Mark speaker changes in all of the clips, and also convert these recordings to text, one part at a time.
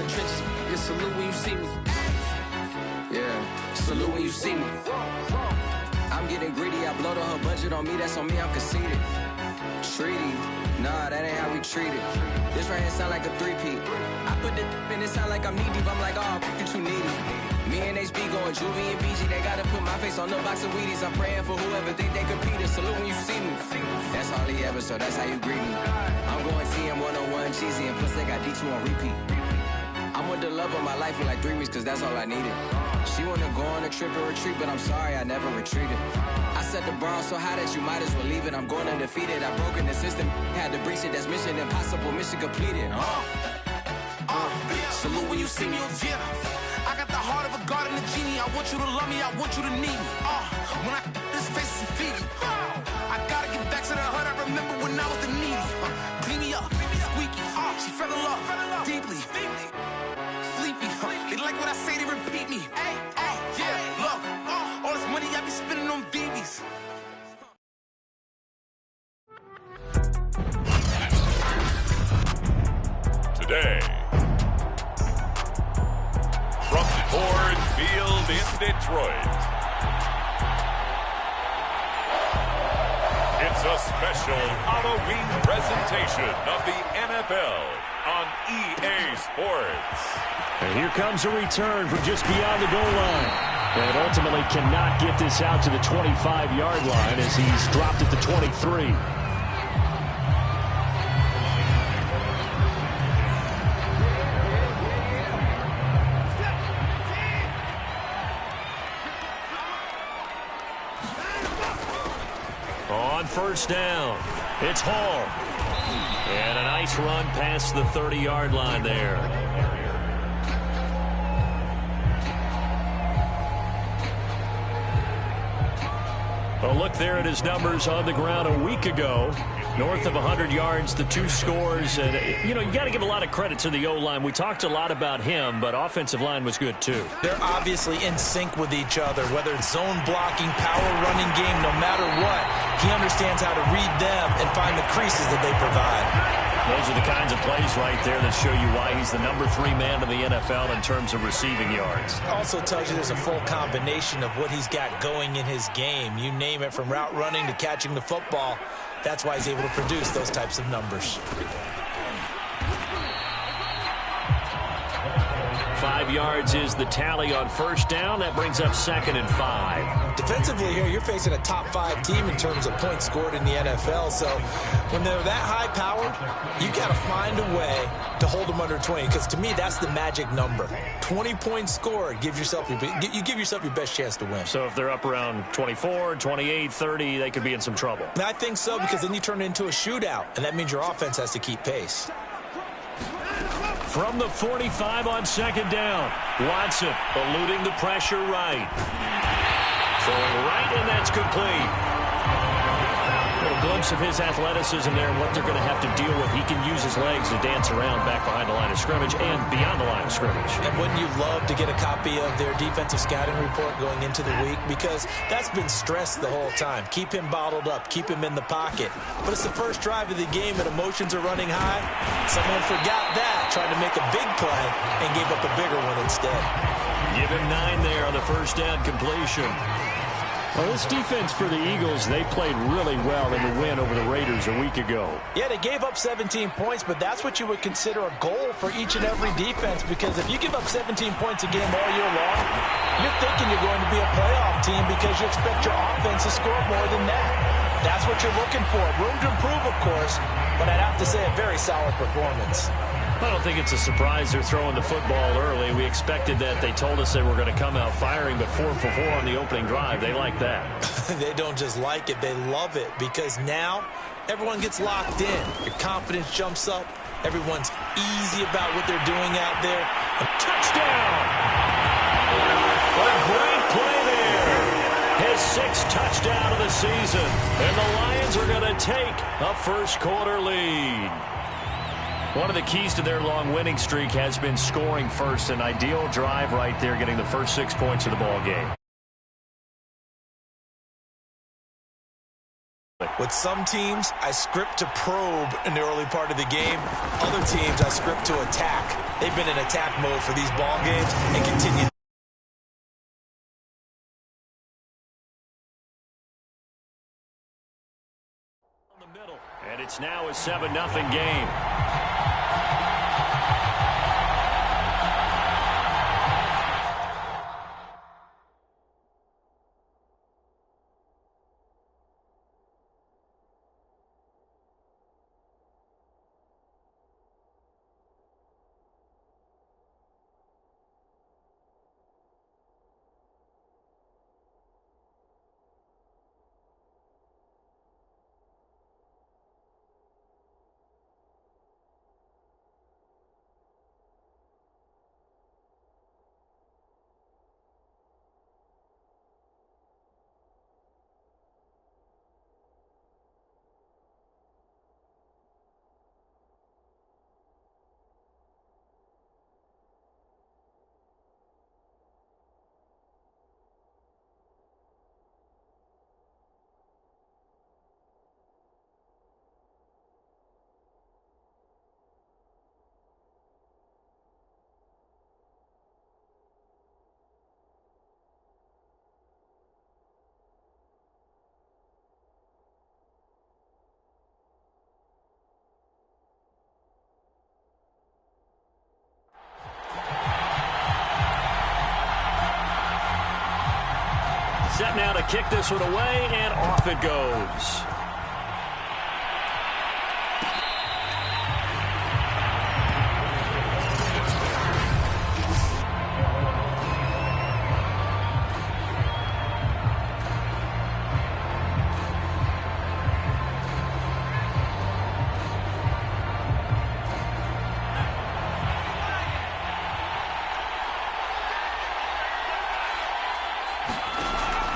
Speaker 1: the trenches. Just salute when you see me. Yeah, salute when you see me. I'm getting greedy, I blowed her budget on me, that's on me, I'm conceited. Treaty, nah, that ain't how we treat it. This right here sound like a three-peat. I put the in it sound like I'm knee-deep, I'm like, oh, you too needy. Me and HB going Juvie and BG, they gotta put my face on the box of Wheaties. I'm praying for whoever think they compete. Salute when you see me. That's all he ever, so that's how you greet me. I'm going TM 101 cheesy, and plus they got D2 on repeat. I'm with the love of my life for like 3 weeks, cause that's all I needed. She wanna go on a trip and retreat, but I'm sorry, I never retreated. I set the bar so high that you might as well leave it. I'm going undefeated, I broken the system, had to breach it, that's mission impossible, mission completed. Salute when you see me, yeah. I got the heart of a god and a genie. I want you to love me, I want you to need me. When I this face is Fiji. I gotta get back to the hood, I remember when I was the needy. Clean me up, squeaky. She fell in love, deeply. Sleepy, they like what I say, they repeat me. Yeah, look, all this money I be spending on BBs.
Speaker 2: Today, from Ford Field in Detroit, it's a special Halloween presentation of the NFL on EA Sports.
Speaker 3: And here comes a return from just beyond the goal line. And ultimately cannot get this out to the 25-yard line as he's dropped at the 23. On first down, it's Hall. And a nice run past the 30-yard line there. A look there at his numbers on the ground a week ago. North of 100 yards, the 2 scores. And, you got to give a lot of credit to the O-line. We talked a lot about him, but offensive line was good, too.
Speaker 4: They're obviously in sync with each other, whether it's zone blocking, power running game, no matter what. He understands how to read them and find the creases that they provide.
Speaker 3: Those are the kinds of plays right there that show you why he's the number 3 man in the NFL in terms of receiving yards.
Speaker 4: Also tells you there's a full combination of what he's got going in his game. You name it, from route running to catching the football. That's why he's able to produce those types of numbers.
Speaker 3: 5 yards is the tally on first down. That brings up 2nd and 5.
Speaker 4: Defensively here, you're facing a top 5 team in terms of points scored in the NFL. So when they're that high powered, you got to find a way to hold them under 20. Because to me, that's the magic number. 20 points scored, you give yourself your best chance to win.
Speaker 3: So if they're up around 24, 28, 30, they could be in some trouble.
Speaker 4: And I think so, because then you turn it into a shootout, and that means your offense has to keep pace.
Speaker 3: From the 45 on 2nd down, Watson eluding the pressure right. Throwing right, and that's complete. A little glimpse of his athleticism there and what they're going to have to deal with. He can use his legs to dance around back behind the line of scrimmage and beyond the line of scrimmage.
Speaker 4: And wouldn't you love to get a copy of their defensive scouting report going into the week? Because that's been stressed the whole time. Keep him bottled up. Keep him in the pocket. But it's the first drive of the game and emotions are running high. Someone forgot that, tried to make a big play, and gave up a bigger one instead.
Speaker 3: Give him 9 there on the first down completion. Well, this defense for the Eagles, they played really well in the win over the Raiders a week ago.
Speaker 4: Yeah, they gave up 17 points, but that's what you would consider a goal for each and every defense, because if you give up 17 points a game all year long, you're thinking you're going to be a playoff team because you expect your offense to score more than that. That's what you're looking for. Room to improve, of course, but I'd have to say a very solid performance.
Speaker 3: I don't think it's a surprise they're throwing the football early. We expected that. They told us they were going to come out firing, but 4 for 4 on the opening drive. They like that.
Speaker 4: They don't just like it, they love it, because now everyone gets locked in. Your confidence jumps up. Everyone's easy about what they're doing out there. A touchdown!
Speaker 3: A great play there. His 6th touchdown of the season. And the Lions are going to take a first-quarter lead. One of the keys to their long winning streak has been scoring first. An ideal drive right there, getting the first 6 points of the ball game.
Speaker 4: With some teams, I script to probe in the early part of the game. Other teams, I script to attack. They've been in attack mode for these ball games and continue.
Speaker 3: The middle, and it's now a 7-0 game. Set now to kick this one away, and off it goes.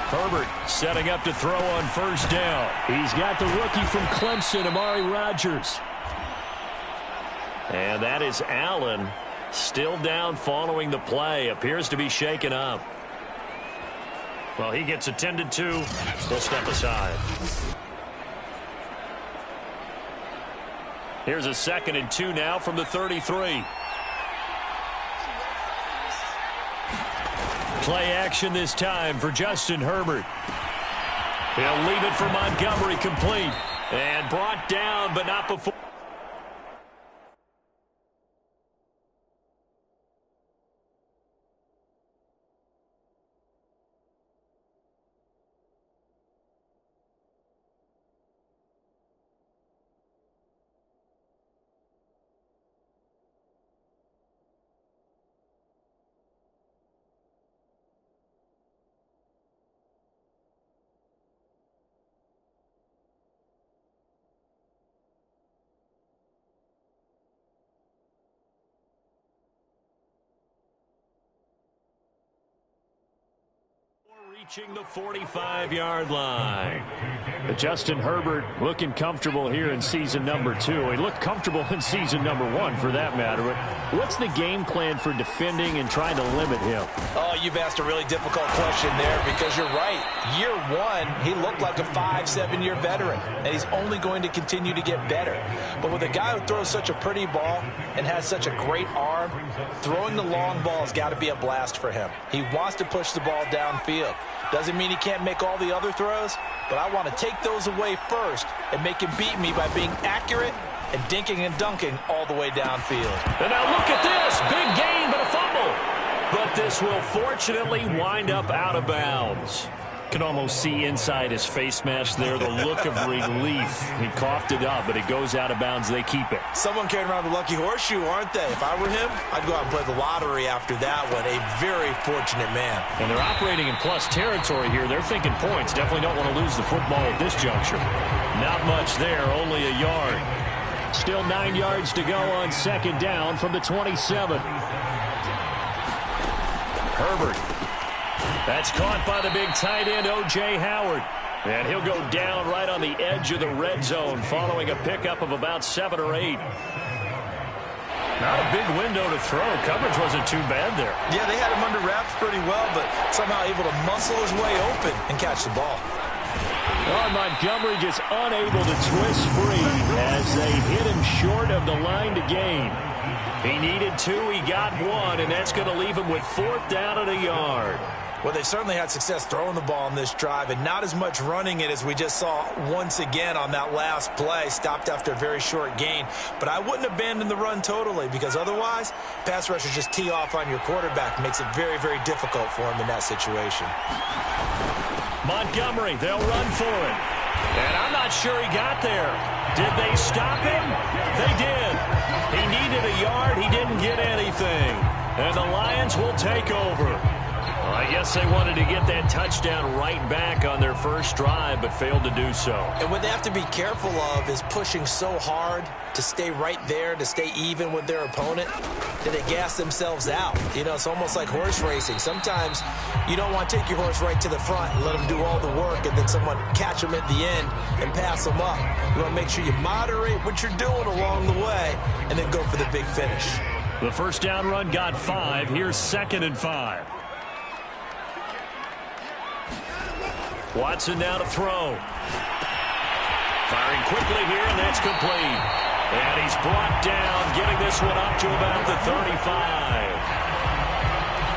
Speaker 3: Herbert setting up to throw on first down. He's got the rookie from Clemson, Amari Rodgers. And that is Allen, still down following the play. Appears to be shaken up. Well, he gets attended to. He'll step aside. Here's a 2nd and 2 now from the 33. Play action this time for Justin Herbert. He'll leave it for Montgomery, complete. And brought down, but not before. Reaching the 45-yard line. Justin Herbert looking comfortable here in season number 2. He looked comfortable in season number 1, for that matter. But what's the game plan for defending and trying to limit him?
Speaker 4: Oh, you've asked a really difficult question there, because you're right. Year 1, he looked like a 5-7-year veteran, and he's only going to continue to get better. But with a guy who throws such a pretty ball and has such a great arm, throwing the long ball has got to be a blast for him. He wants to push the ball downfield. Doesn't mean he can't make all the other throws, but I want to take those away first and make him beat me by being accurate and dinking and dunking all the way downfield.
Speaker 3: And now look at this. Big gain, but a fumble. But this will fortunately wind up out of bounds. Can almost see inside his face mask there the look of relief. He coughed it up, but it goes out of bounds. They keep it.
Speaker 4: Someone carrying around the lucky horseshoe, aren't they? If I were him, I'd go out and play the lottery after that one. A very fortunate man.
Speaker 3: And they're operating in plus territory here. They're thinking points. Definitely don't want to lose the football at this juncture. Not much there, only a yard. Still 9 yards to go on 2nd down from the 27. Herbert. That's caught by the big tight end, O.J. Howard. And he'll go down right on the edge of the red zone following a pickup of about 7 or 8. Not a big window to throw. Coverage wasn't too bad there.
Speaker 4: Yeah, they had him under wraps pretty well, but somehow able to muscle his way open and catch the ball.
Speaker 3: Oh, Montgomery just unable to twist free as they hit him short of the line to gain. He needed 2, he got 1, and that's going to leave him with 4th down and a yard.
Speaker 4: Well, they certainly had success throwing the ball on this drive and not as much running it as we just saw once again on that last play. Stopped after a very short gain. But I wouldn't abandon the run totally because otherwise, pass rushers just tee off on your quarterback. Makes it very, very difficult for him in that situation.
Speaker 3: Montgomery, they'll run for it. And I'm not sure he got there. Did they stop him? They did. He needed a yard. He didn't get anything. And the Lions will take over. I guess they wanted to get that touchdown right back on their first drive, but failed to do so.
Speaker 4: And what they have to be careful of is pushing so hard to stay right there, to stay even with their opponent, that they gas themselves out. You know, it's almost like horse racing. Sometimes you don't want to take your horse right to the front and let them do all the work, and then someone catch them at the end and pass them up. You want to make sure you moderate what you're doing along the way and then go for the big finish.
Speaker 3: The first down run got 5. Here's 2nd and 5. Watson now to throw. Firing quickly here, and that's complete. And he's brought down, getting this one up to about the 35.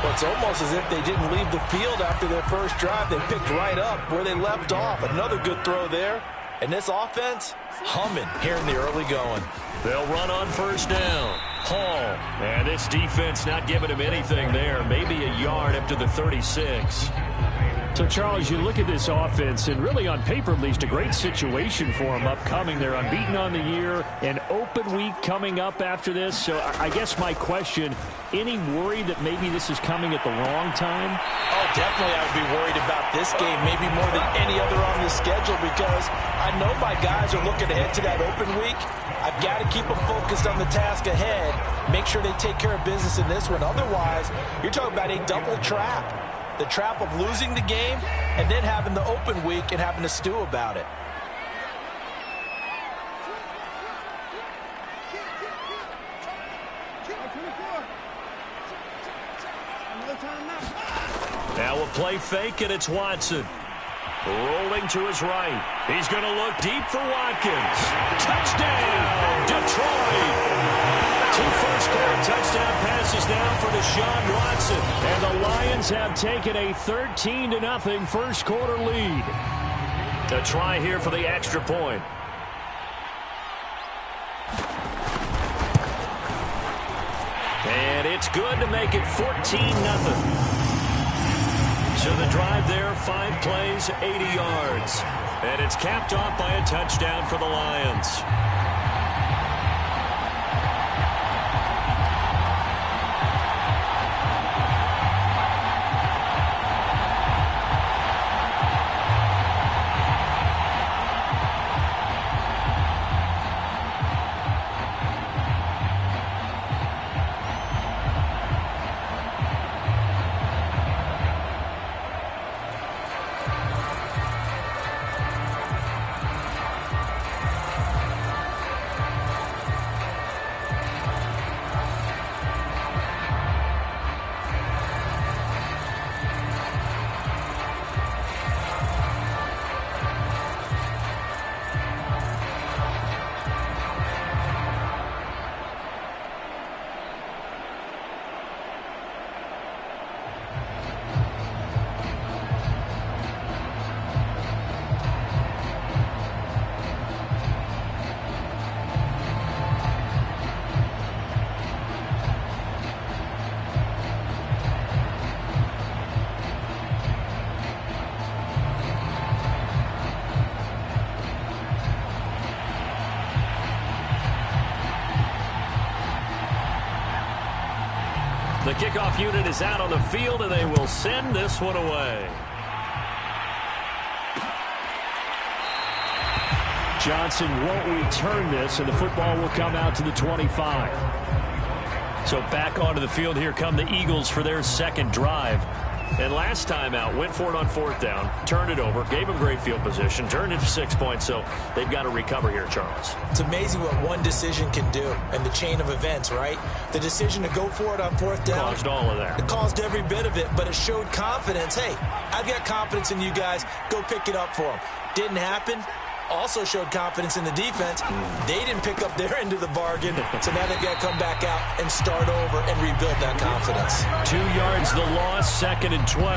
Speaker 4: Well, it's almost as if they didn't leave the field after their first drive. They picked right up where they left off. Another good throw there. And this offense, humming here in the early going.
Speaker 3: They'll run on first down. Hall. And this defense not giving him anything there. Maybe a yard up to the 36. So, Charles, you look at this offense, and really on paper at least, a great situation for them upcoming. They're unbeaten on the year, an open week coming up after this. So I guess my question, any worry that maybe this is coming at the wrong time?
Speaker 4: Oh, definitely I would be worried about this game, maybe more than any other on the schedule, because I know my guys are looking ahead to that open week. I've got to keep them focused on the task ahead, make sure they take care of business in this one. Otherwise, you're talking about a double trap. The trap of losing the game and then having the open week and having to stew about it.
Speaker 3: Now a play fake, and it's Watson. Rolling to his right. He's going to look deep for Watkins. Touchdown, Detroit! 2 first-quarter touchdown passes now for Deshaun Watson. And the Lions have taken a 13-0 first-quarter lead. A try here for the extra point. And it's good to make it 14-0. So the drive there, 5 plays, 80 yards. And it's capped off by a touchdown for the Lions. The kickoff unit is out on the field, and they will send this one away. Johnson won't return this, and the football will come out to the 25. So back onto the field here come the Eagles for their second drive. And last time out, went for it on 4th down, turned it over, gave them great field position, turned it to 6 points, so they've got to recover here, Charles.
Speaker 4: It's amazing what one decision can do in the chain of events, right? The decision to go for it on 4th down.
Speaker 3: Caused all of that.
Speaker 4: It caused every bit of it, but it showed confidence. Hey, I've got confidence in you guys. Go pick it up for them. Didn't happen. Also showed confidence in the defense. They didn't pick up their end of the bargain, so now they've got to come back out and start over and rebuild that confidence.
Speaker 3: 2 yards the loss, 2nd and 12.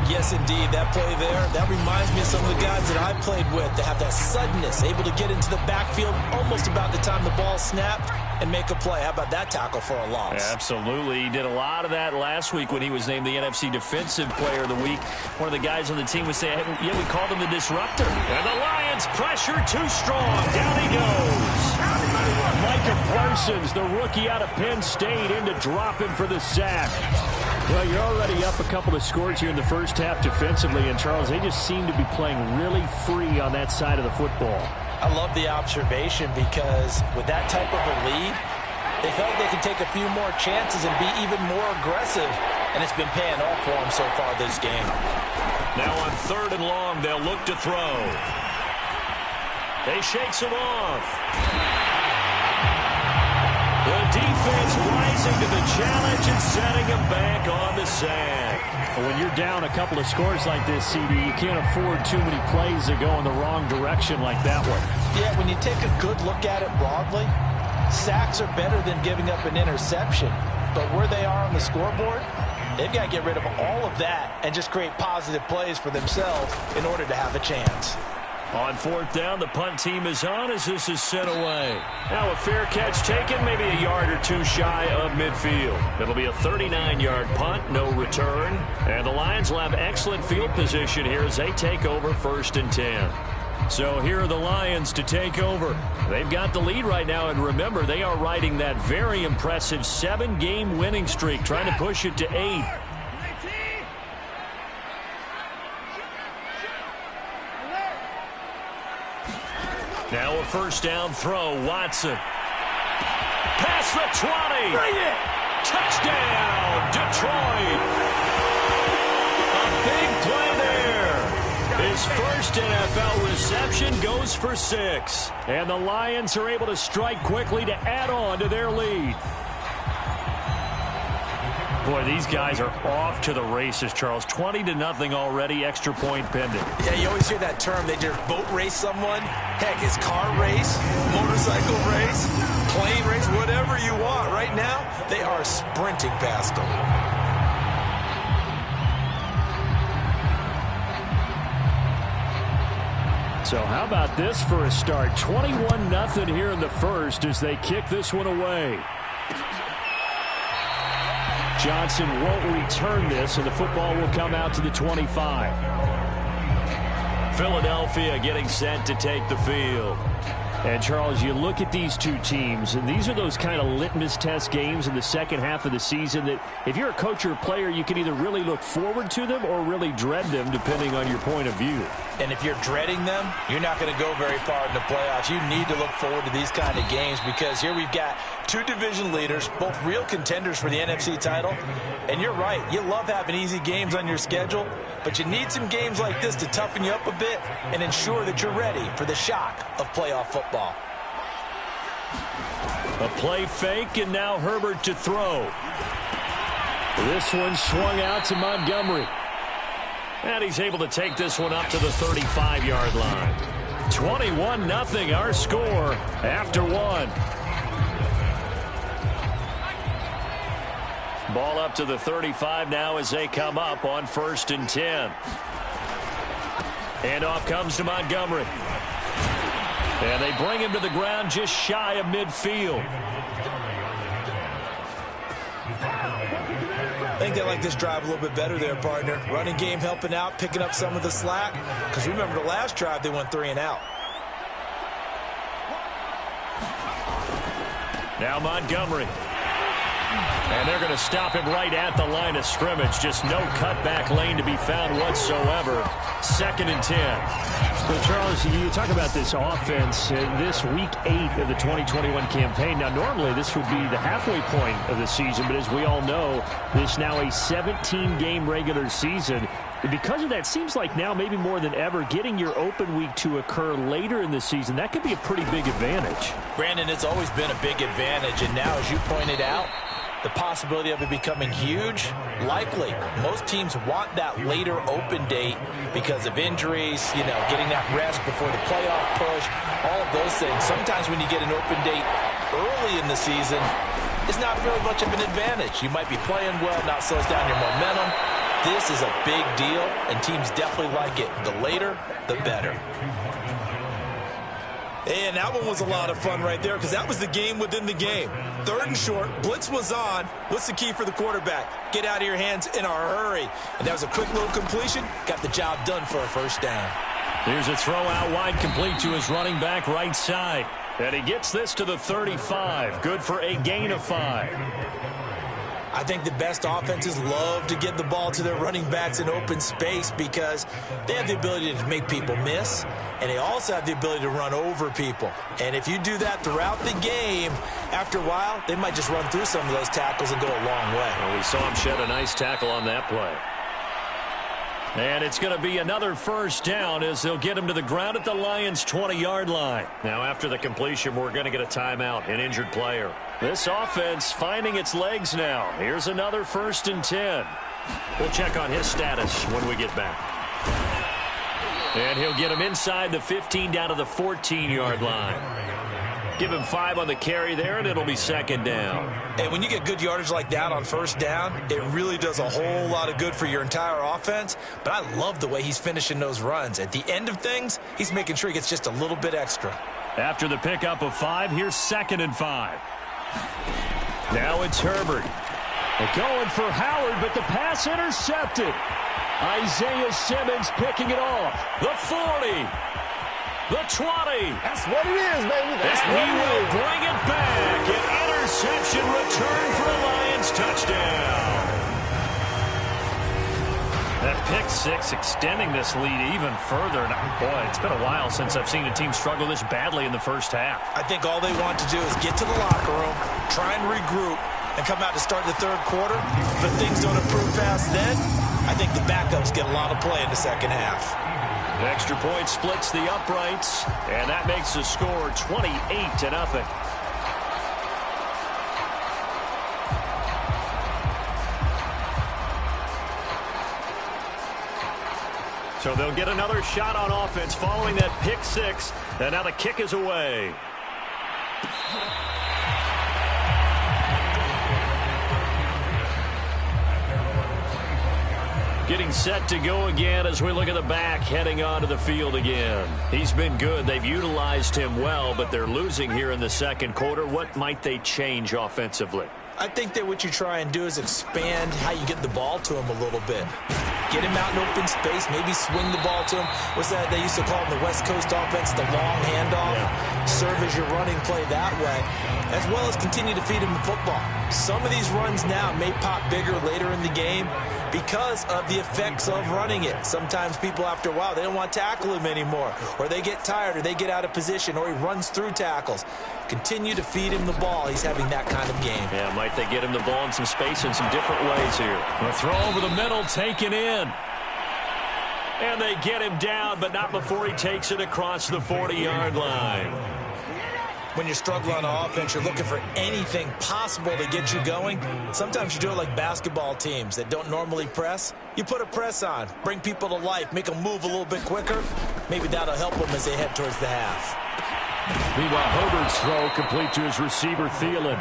Speaker 4: Yes, indeed. That play there, that reminds me of some of the guys that I played with that have that suddenness, able to get into the backfield almost about the time the ball snapped and make a play. How about that tackle for a loss?
Speaker 3: Absolutely. He did a lot of that last week when he was named the NFC Defensive Player of the Week. One of the guys on the team was saying, hey, yeah, we called him the disruptor. And the Lions pressure too strong. Down he goes. Micah Parsons, the rookie out of Penn State, in to drop him for the sack. Well, you're already up a couple of scores here in the first half defensively, and Charles, they just seem to be playing really free on that side of the football.
Speaker 4: I love the observation because with that type of a lead, they felt they could take a few more chances and be even more aggressive, and it's been paying off for them so far this game.
Speaker 3: Now on 3rd and long, they'll look to throw. They shakes him off. The defense rising to the challenge and setting him back on the sack. When you're down a couple of scores like this, CD, you can't afford too many plays that go in the wrong direction like that one.
Speaker 4: Yeah, when you take a good look at it broadly, sacks are better than giving up an interception. But where they are on the scoreboard, they've got to get rid of all of that and just create positive plays for themselves in order to have a chance.
Speaker 3: On 4th down, the punt team is on as this is sent away. Now a fair catch taken, maybe a yard or two shy of midfield. It'll be a 39-yard punt, no return. And the Lions will have excellent field position here as they take over 1st and 10. So here are the Lions to take over. They've got the lead right now, and remember, they are riding that very impressive 7-game winning streak, trying to push it to 8. Now a 1st down throw, Watson. Past the 20. Bring it. Touchdown, Detroit. A big play there. His first NFL reception goes for 6. And the Lions are able to strike quickly to add on to their lead. Boy, these guys are off to the races, Charles. 20-0 already, extra point pending.
Speaker 4: Yeah, you always hear that term. They just boat race someone. Heck, it's car race, motorcycle race, plane race, whatever you want. Right now, they are sprinting past them.
Speaker 3: So how about this for a start? 21-0 here in the first as they kick this one away. Johnson won't return this, and the football will come out to the 25. Philadelphia getting set to take the field. And, Charles, you look at these two teams, and these are those kind of litmus test games in the second half of the season that if you're a coach or a player, you can either really look forward to them or really dread them, depending on your point of view.
Speaker 4: And if you're dreading them, you're not going to go very far in the playoffs. You need to look forward to these kind of games because here we've got two division leaders, both real contenders for the NFC title. And you're right, you love having easy games on your schedule, but you need some games like this to toughen you up a bit and ensure that you're ready for the shock of playoff football.
Speaker 3: A play fake, and now Herbert to throw. This one swung out to Montgomery. And he's able to take this one up to the 35-yard line. 21-0 our score after one. Ball up to the 35 now as they come up on 1st and 10. And off comes to Montgomery. And they bring him to the ground just shy of midfield.
Speaker 4: I think they like this drive a little bit better there, partner. Running game helping out, picking up some of the slack. Because remember the last drive, they went 3 and out.
Speaker 3: Now Montgomery. And they're going to stop him right at the line of scrimmage. Just no cutback lane to be found whatsoever. 2nd and 10.
Speaker 5: Well, Charles, you talk about this offense, this week 8 of the 2021 campaign. Now, normally this would be the halfway point of the season, but as we all know, this now a 17-game regular season. Because of that, seems like now maybe more than ever, getting your open week to occur later in the season, that could be a pretty big advantage.
Speaker 4: Brandon, it's always been a big advantage, and now, as you pointed out, The possibility of it becoming huge? Likely. Most teams want that later open date because of injuries, getting that rest before the playoff push, all of those things. Sometimes when you get an open date early in the season, it's not really much of an advantage. You might be playing well, not slows down your momentum. This is a big deal, and teams definitely like it. The later, the better.
Speaker 6: And that one was a lot of fun right there because that was the game within the game. 3rd and short, blitz was on. What's the key for the quarterback? Get out of your hands in a hurry. And that was a quick little completion. Got the job done for a first down.
Speaker 3: Here's a throw out wide, complete to his running back right side. And he gets this to the 35. Good for a gain of 5.
Speaker 6: I think the best offenses love to get the ball to their running backs in open space because they have the ability to make people miss, and they also have the ability to run over people. And if you do that throughout the game, after a while, they might just run through some of those tackles and go a long way.
Speaker 3: Well, we saw him shed a nice tackle on that play. And it's going to be another first down as they'll get him to the ground at the Lions' 20-yard line. Now, after the completion, we're going to get a timeout, an injured player. This offense finding its legs now. Here's another 1st and 10. We'll check on his status when we get back. And he'll get him inside the 15 down to the 14-yard line. Give him 5 on the carry there, and it'll be 2nd down.
Speaker 6: And when you get good yardage like that on first down, it really does a whole lot of good for your entire offense. But I love the way he's finishing those runs. At the end of things, he's making sure he gets just a little bit extra.
Speaker 3: After the pickup of 5, here's 2nd and 5. Now it's Herbert. They're going for Howard, but the pass intercepted. Isaiah Simmons picking it off. The 40. The 20.
Speaker 7: That's what it is, baby. That's
Speaker 3: and
Speaker 7: what
Speaker 3: he will bring it back. An interception return for a Lions touchdown. That pick 6 extending this lead even further. And boy, it's been a while since I've seen a team struggle this badly in the first half.
Speaker 6: I think all they want to do is get to the locker room, try and regroup, and come out to start the 3rd quarter. But things don't improve fast then. I think the backups get a lot of play in the second half.
Speaker 3: The extra point splits the uprights, and that makes the score 28-0. So they'll get another shot on offense following that pick 6, and now the kick is away. Getting set to go again as we look at the back heading onto the field again. He's been good. They've utilized him well, but they're losing here in the 2nd quarter. What might they change offensively?
Speaker 6: I think that what you try and do is expand how you get the ball to him a little bit. Get him out in open space, maybe swing the ball to him. What's that they used to call in the West Coast offense, the long handoff? Yeah. Serve as your running play that way, as well as continue to feed him the football. Some of these runs now may pop bigger later in the game because of the effects of running it. Sometimes people, after a while, they don't want to tackle him anymore, or they get tired, or they get out of position, or he runs through tackles. Continue to feed him the ball. He's having that kind of game.
Speaker 3: Yeah, might they get him the ball in some space in some different ways here. A throw over the middle, taken in. And they get him down, but not before he takes it across the 40-yard line.
Speaker 6: When you're struggling on offense, you're looking for anything possible to get you going. Sometimes you do it like basketball teams that don't normally press. You put a press on, bring people to life, make them move a little bit quicker. Maybe that'll help them as they head towards the half.
Speaker 3: Meanwhile, Herbert's throw complete to his receiver, Thielen.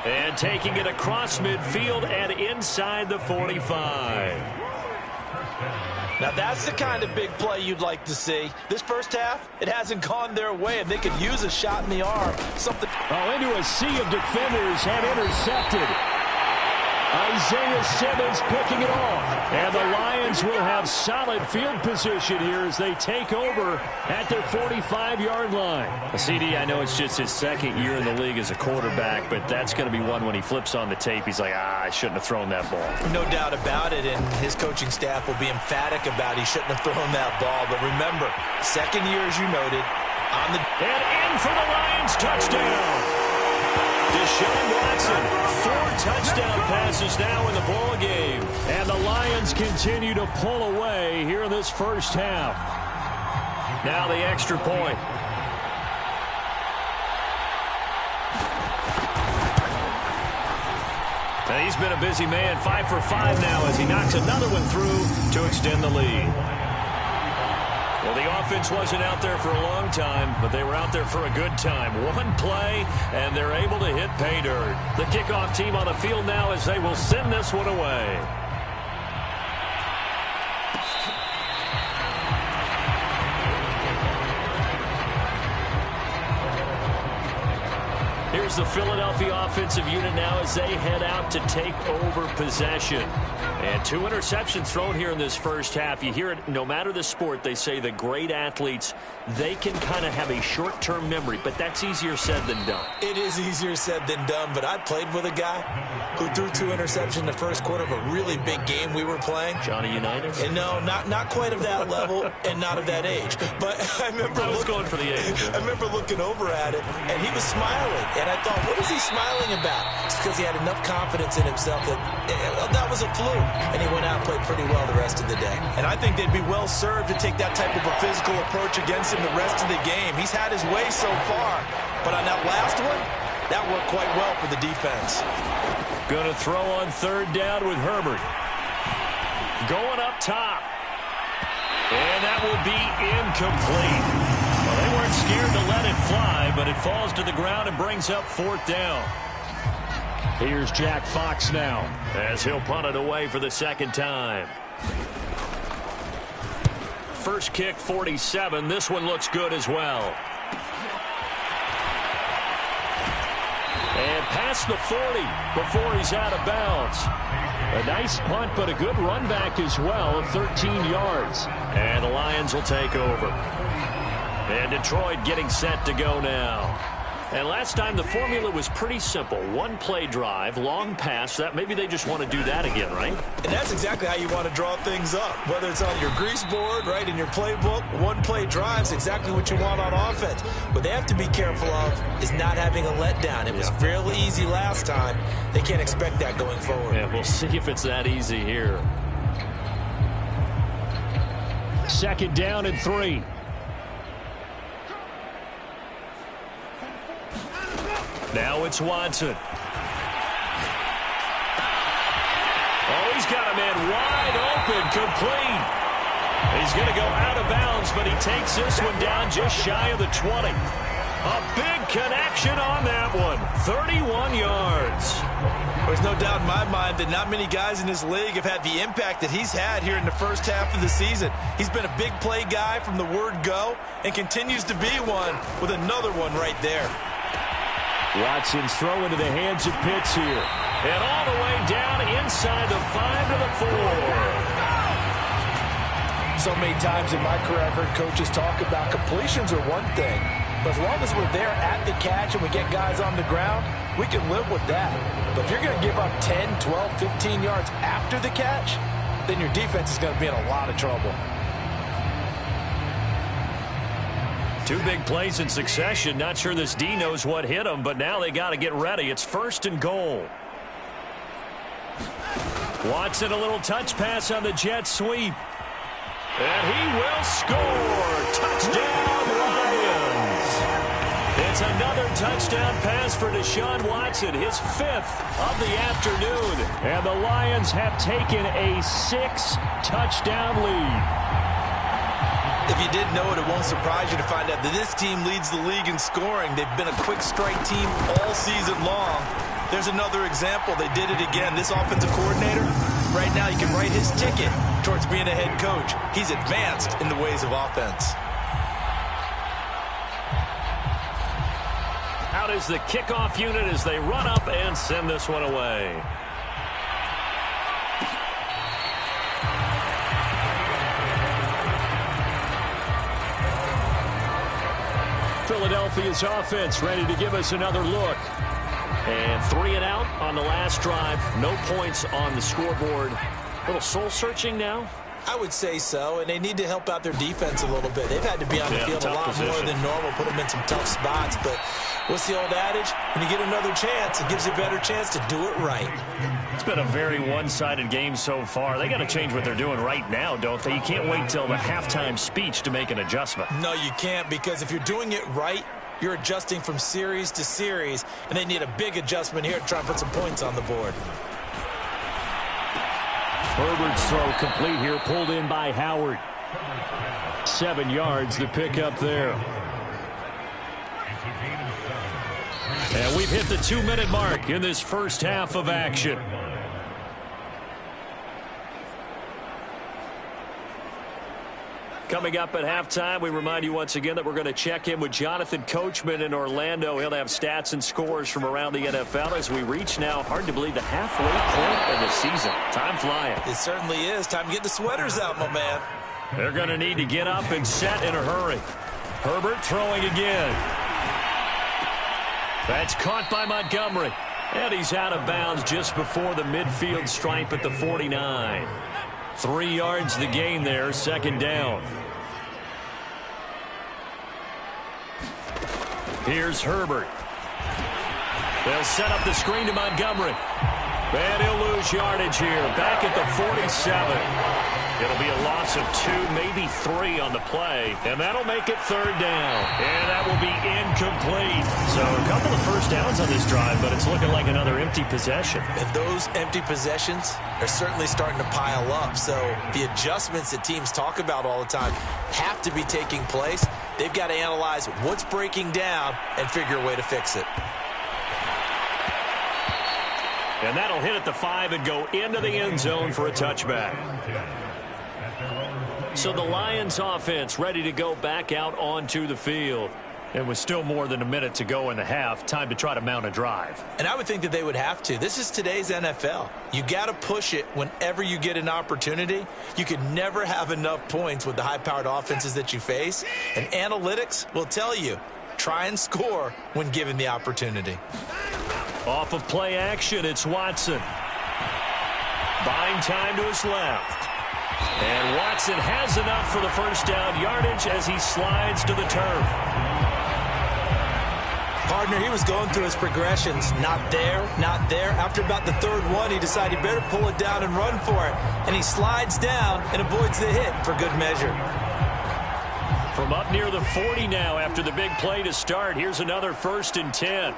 Speaker 3: And taking it across midfield and inside the 45.
Speaker 4: Now, that's the kind of big play you'd like to see. This first half, it hasn't gone their way, and they could use a shot in the arm. Something.
Speaker 3: Oh, into a sea of defenders and intercepted. Isaiah Simmons picking it off. And the Lions will have solid field position here as they take over at their 45-yard line. CD, I know it's just his 2nd year in the league as a quarterback, but that's going to be one when he flips on the tape. He's like, I shouldn't have thrown that ball.
Speaker 6: No doubt about it, and his coaching staff will be emphatic about he shouldn't have thrown that ball. But remember, 2nd year, as you noted, on the...
Speaker 3: And in for the Lions touchdown. Deshaun Watson, 4 touchdown passes now in the ball game. And the Lions continue to pull away here in this first half. Now the extra point. And he's been a busy man, 5 for 5 now as he knocks another one through to extend the lead. Well, the offense wasn't out there for a long time, but they were out there for a good time. One play, and they're able to hit pay dirt. The kickoff team on the field now as they will send this one away. Here's the Philadelphia offensive unit now as they head out to take over possession. And 2 interceptions thrown here in this first half. You hear it no matter the sport. They say the great athletes, they can kind of have a short-term memory, but that's easier said than done.
Speaker 6: It is easier said than done, but I played with a guy who threw 2 interceptions in the first quarter of a really big game we were playing.
Speaker 3: Johnny Unitas?
Speaker 6: And no, not quite of that level and not of that age. But I remember
Speaker 3: going for the age.
Speaker 6: I remember looking over at him, and he was smiling. And I thought, what is he smiling about? It's because he had enough confidence in himself that was a fluke. And he went out and played pretty well the rest of the day. And I think they'd be well served to take that type of a physical approach against him the rest of the game. He's had his way so far. But on that last one, that worked quite well for the defense.
Speaker 3: Going to throw on 3rd down with Herbert. Going up top. And that will be incomplete. Well, they weren't scared to let it fly, but it falls to the ground and brings up 4th down.
Speaker 5: Here's Jack Fox now,
Speaker 3: as he'll punt it away for the 2nd time. First kick, 47. This one looks good as well. And past the 40 before he's out of bounds.
Speaker 5: A nice punt, but a good run back as well of 13 yards.
Speaker 3: And the Lions will take over. And Detroit getting set to go now. And last time the formula was pretty simple. 1-play drive, long pass. That maybe they just want to do that again, right?
Speaker 6: And that's exactly how you want to draw things up. Whether it's on your grease board, right, in your playbook, 1-play drive's exactly what you want on offense. What they have to be careful of is not having a letdown. It was fairly easy last time. They can't expect that going forward.
Speaker 3: Yeah, we'll see if it's that easy here.
Speaker 5: 2nd down and 3.
Speaker 3: Now it's Watson. Oh, he's got a man wide open, complete. He's going to go out of bounds, but he takes this one down just shy of the 20. A big connection on that one. 31 yards.
Speaker 6: There's no doubt in my mind that not many guys in this league have had the impact that he's had here in the first half of the season. He's been a big play guy from the word go and continues to be one with another one right there.
Speaker 5: Watson's throw into the hands of Pitts here.
Speaker 3: And all the way down inside the 5 to the 4.
Speaker 4: So many times in my career I've heard coaches talk about completions are one thing, but as long as we're there at the catch and we get guys on the ground, we can live with that. But if you're going to give up 10, 12, 15 yards after the catch, then your defense is going to be in a lot of trouble.
Speaker 3: 2 big plays in succession. Not sure this D knows what hit him, but now they got to get ready. It's 1st and goal. Watson, a little touch pass on the jet sweep. And he will score. Touchdown, Lions. It's another touchdown pass for Deshaun Watson, his 5th of the afternoon.
Speaker 5: And the Lions have taken a 6-touchdown lead.
Speaker 6: If you didn't know it, it won't surprise you to find out that this team leads the league in scoring. They've been a quick strike team all season long. There's another example. They did it again. This offensive coordinator, right now, you can write his ticket towards being a head coach. He's advanced in the ways of offense.
Speaker 3: Out is the kickoff unit as they run up and send this one away.
Speaker 5: Philadelphia's offense ready to give us another look.
Speaker 3: And 3 and out on the last drive. No points on the scoreboard. A little soul-searching now?
Speaker 6: I would say so, and they need to help out their defense a little bit. They've had to be on the field a lot more than normal, put them in some tough spots. But what's the old adage? When you get another chance, it gives you a better chance to do it right.
Speaker 3: It's been a very one-sided game so far. They got to change what they're doing right now, don't they? You can't wait till the halftime speech to make an adjustment.
Speaker 6: No, you can't, because if you're doing it right, you're adjusting from series to series, and they need a big adjustment here to try and put some points on the board.
Speaker 3: Herbert's throw complete here, pulled in by Howard. 7 yards, the pickup there. And we've hit the 2-minute mark in this first half of action. Coming up at halftime, we remind you once again that we're going to check in with Jonathan Coachman in Orlando. He'll have stats and scores from around the NFL as we reach now, hard to believe, the halfway point of the season. Time flying.
Speaker 6: It certainly is. Time to get the sweaters out, my man.
Speaker 3: They're going to need to get up and set in a hurry. Herbert throwing again. That's caught by Montgomery. And he's out of bounds just before the midfield stripe at the 49. 3 yards the gain there, second down. Here's Herbert. They'll set up the screen to Montgomery. And he'll lose yardage here, back at the 47. It'll be a loss of 2, maybe 3 on the play, and that'll make it third down. And that will be incomplete. So a couple of first downs on this drive, but it's looking like another empty possession.
Speaker 6: And those empty possessions are certainly starting to pile up. So the adjustments that teams talk about all the time have to be taking place. They've got to analyze what's breaking down and figure a way to fix it.
Speaker 3: And that'll hit at the 5 and go into the end zone for a touchback. So the Lions offense ready to go back out onto the field. And with still more than a minute to go in the half, time to try to mount a drive.
Speaker 6: And I would think that they would have to. This is today's NFL. You got to push it whenever you get an opportunity. You could never have enough points with the high-powered offenses that you face. And analytics will tell you, try and score when given the opportunity.
Speaker 3: Off of play action, it's Watson. Buying time to his left. And Watson has enough for the first down yardage as he slides to the turf.
Speaker 6: Partner, he was going through his progressions. Not there, not there. After about the third one, he decided he better pull it down and run for it. And he slides down and avoids the hit for good measure.
Speaker 3: From up near the 40 now after the big play to start, here's another 1st and 10.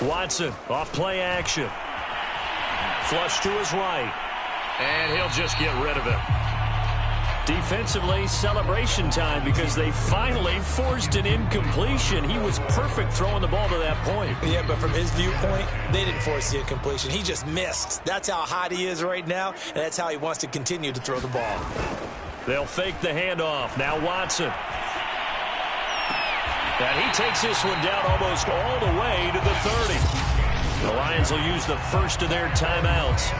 Speaker 3: Watson off play action. Flush to his right. And he'll just get rid of it. Defensively, celebration time because they finally forced an incompletion. He was perfect throwing the ball to that point.
Speaker 6: Yeah, but from his viewpoint, they didn't force the incompletion. He just missed. That's how hot he is right now, and that's how he wants to continue to throw the ball.
Speaker 3: They'll fake the handoff. Now Watson. And he takes this one down almost all the way to the 30. The Lions will use the first of their timeouts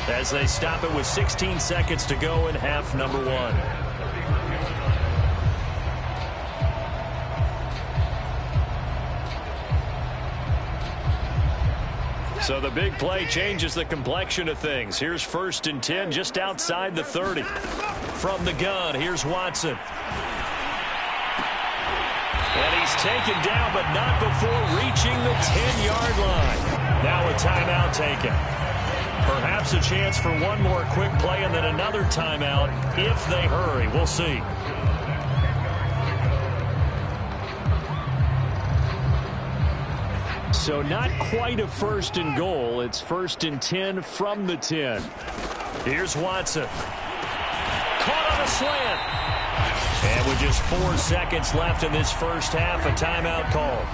Speaker 3: as they stop it with 16 seconds to go in half number 1. So the big play changes the complexion of things. Here's 1st and 10 just outside the 30. From the gun, here's Watson. And he's taken down, but not before reaching the 10-yard line. Now a timeout taken. Perhaps a chance for one more quick play and then another timeout if they hurry. We'll see. So not quite a 1st and goal. It's 1st and 10 from the 10. Here's Watson. Caught on a slant. And with just 4 seconds left in this first half, a timeout called.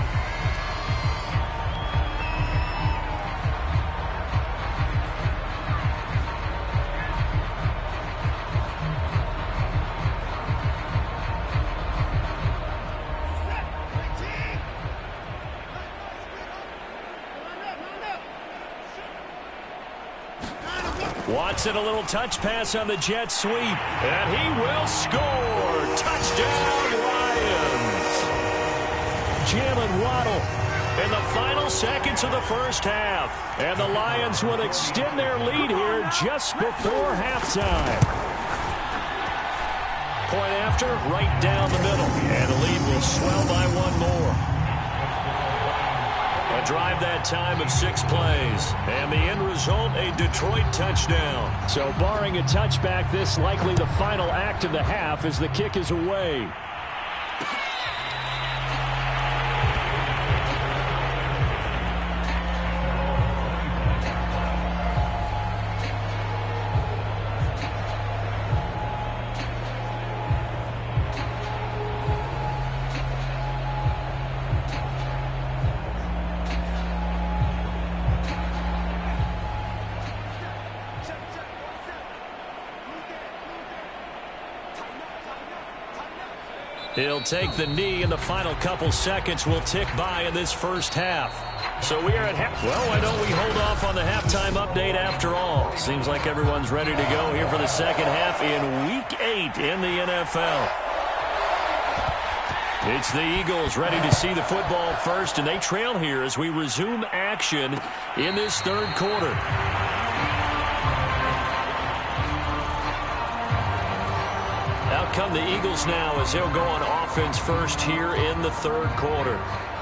Speaker 3: Watson, a little touch pass on the jet sweep. And he will score. Touchdown, Lions. Jalen Waddle in the final seconds of the first half. And the Lions will extend their lead here just before halftime. Point after, right down the middle. And the lead will swell by one more. A drive that time of 6 plays. And the end result, a Detroit touchdown.
Speaker 5: So barring a touchback, this likely the final act of the half as the kick is away.
Speaker 3: He'll take the knee, and the final couple seconds will tick by in this first half. So we are at half. Well, why don't we hold off on the halftime update after all? Seems like everyone's ready to go here for the second half in Week 8 in the NFL. It's the Eagles ready to see the football first, and they trail here as we resume action in this third quarter. Out come the Eagles now as they'll go on offense first here in the third quarter.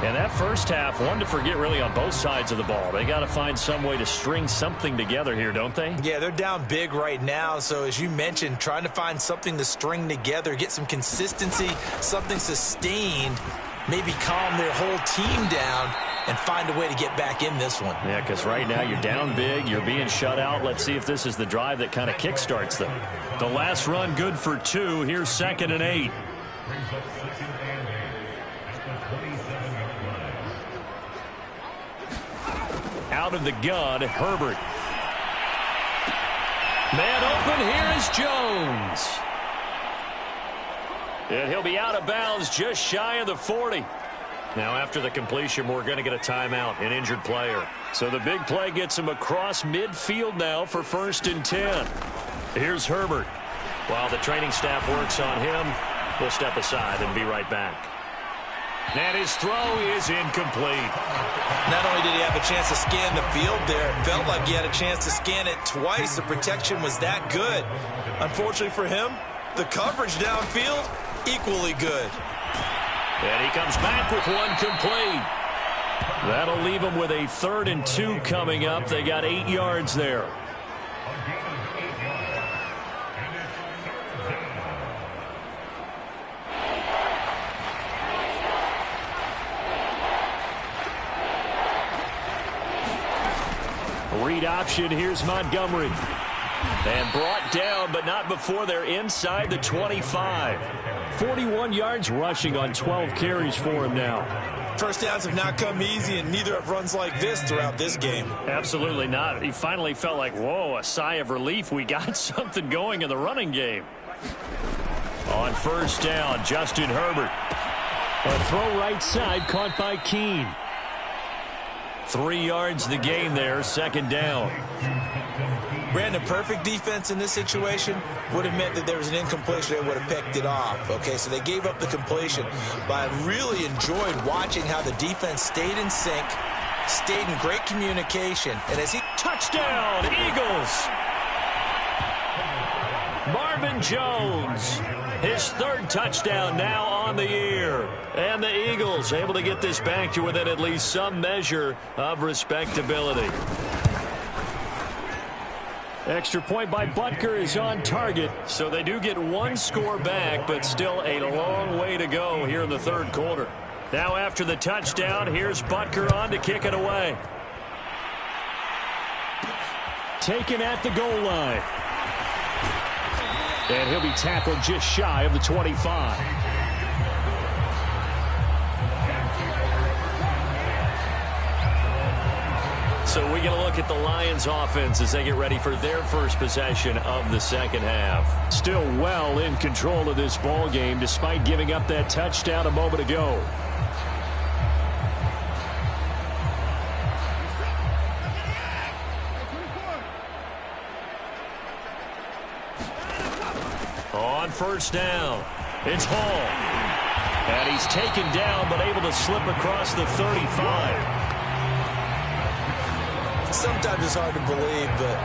Speaker 3: And that first half, one to forget really on both sides of the ball. They got to find some way to string something together here, don't they?
Speaker 6: Yeah, they're down big right now. So as you mentioned, trying to find something to string together, get some consistency, something sustained, maybe calm their whole team down and find a way to get back in this one.
Speaker 3: Yeah, because right now you're down big, you're being shut out. Let's see if this is the drive that kind of kickstarts them. The last run good for 2. Here's 2nd and 8. Out of the gun, Herbert. Man open, here is Jones. And he'll be out of bounds just shy of the 40. Now after the completion, we're going to get a timeout, an injured player. So the big play gets him across midfield now for 1st and 10. Here's Herbert. While the training staff works on him, we'll step aside and be right back. And his throw is incomplete.
Speaker 6: Not only did he have a chance to scan the field there, it felt like he had a chance to scan it twice. The protection was that good. Unfortunately for him, the coverage downfield, equally good.
Speaker 3: And he comes back with one complete. That'll leave him with a 3rd and 2 coming up. They got 8 yards there. Read option. Here's Montgomery. And brought down, but not before they're inside the 25. 41 yards rushing on 12 carries for him now.
Speaker 6: First downs have not come easy, and neither have runs like this throughout this game.
Speaker 3: Absolutely not. He finally felt like, whoa, a sigh of relief. We got something going in the running game. On 1st down, Justin Herbert.
Speaker 5: A throw right side caught by Keene.
Speaker 3: 3 yards the gain there, 2nd down.
Speaker 6: Brandon, perfect defense in this situation would have meant that there was an incompletion. They would have picked it off. Okay, so they gave up the completion. But I really enjoyed watching how the defense stayed in sync, stayed in great communication. And as he...
Speaker 3: Touchdown, Eagles! Marvin Jones, his 3rd touchdown now on the year. And the Eagles able to get this back to within at least some measure of respectability.
Speaker 5: Extra point by Butker is on target.
Speaker 3: So they do get 1 score back, but still a long way to go here in the 3rd quarter. Now after the touchdown, here's Butker on to kick it away.
Speaker 5: Taken at the goal line. And he'll be tackled just shy of the 25.
Speaker 3: So we get a look at the Lions offense as they get ready for their first possession of the second half.
Speaker 5: Still well in control of this ball game despite giving up that touchdown a moment ago.
Speaker 3: On 1st down, it's Hall. And he's taken down but able to slip across the 35.
Speaker 6: Sometimes it's hard to believe, but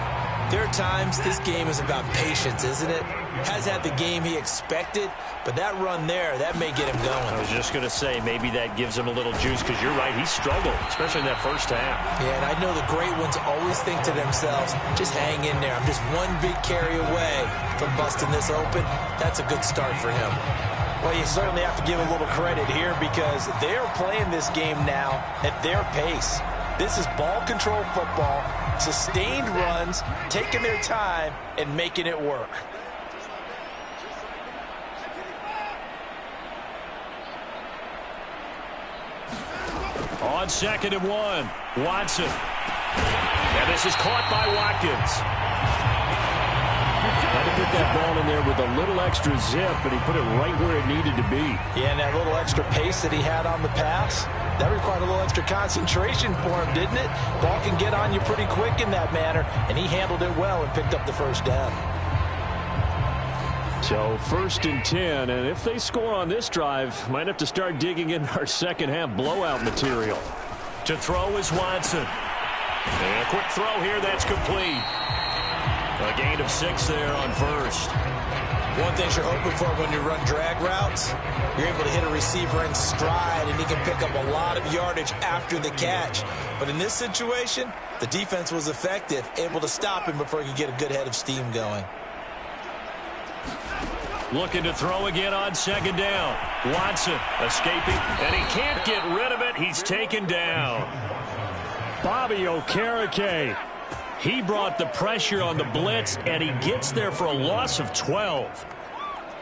Speaker 6: There are times this game is about patience, isn't it? Has had the game he expected, but that run there, that may get him going.
Speaker 3: I was just going to say, maybe that gives him a little juice, because you're right, he struggled, especially in that first half.
Speaker 6: Yeah, and I know the great ones always think to themselves, just hang in there. I'm just one big carry away from busting this open. That's a good start for him.
Speaker 4: Well, you certainly have to give a little credit here because they're playing this game now at their pace. This is ball control football, sustained runs, taking their time, and making it work.
Speaker 3: On 2nd and 1, Watson. And this is caught by Watkins. Had to put that ball in there with a little extra zip, but he put it right where it needed to be.
Speaker 4: Yeah, and that little extra pace that he had on the pass, that required a little extra concentration for him, didn't it? Ball can get on you pretty quick in that manner, and he handled it well and picked up the first down.
Speaker 5: So 1st and 10, and if they score on this drive, might have to start digging in our second half blowout material.
Speaker 3: To throw is Watson. And a quick throw here, that's complete. A gain of 6 there on 1st.
Speaker 6: One thing you're hoping for when you run drag routes, you're able to hit a receiver in stride, and he can pick up a lot of yardage after the catch. But in this situation, the defense was effective, able to stop him before he could get a good head of steam going.
Speaker 3: Looking to throw again on 2nd down. Watson escaping, and he can't get rid of it. He's taken down.
Speaker 5: Bobby Okereke.
Speaker 3: He brought the pressure on the blitz, and he gets there for a loss of 12.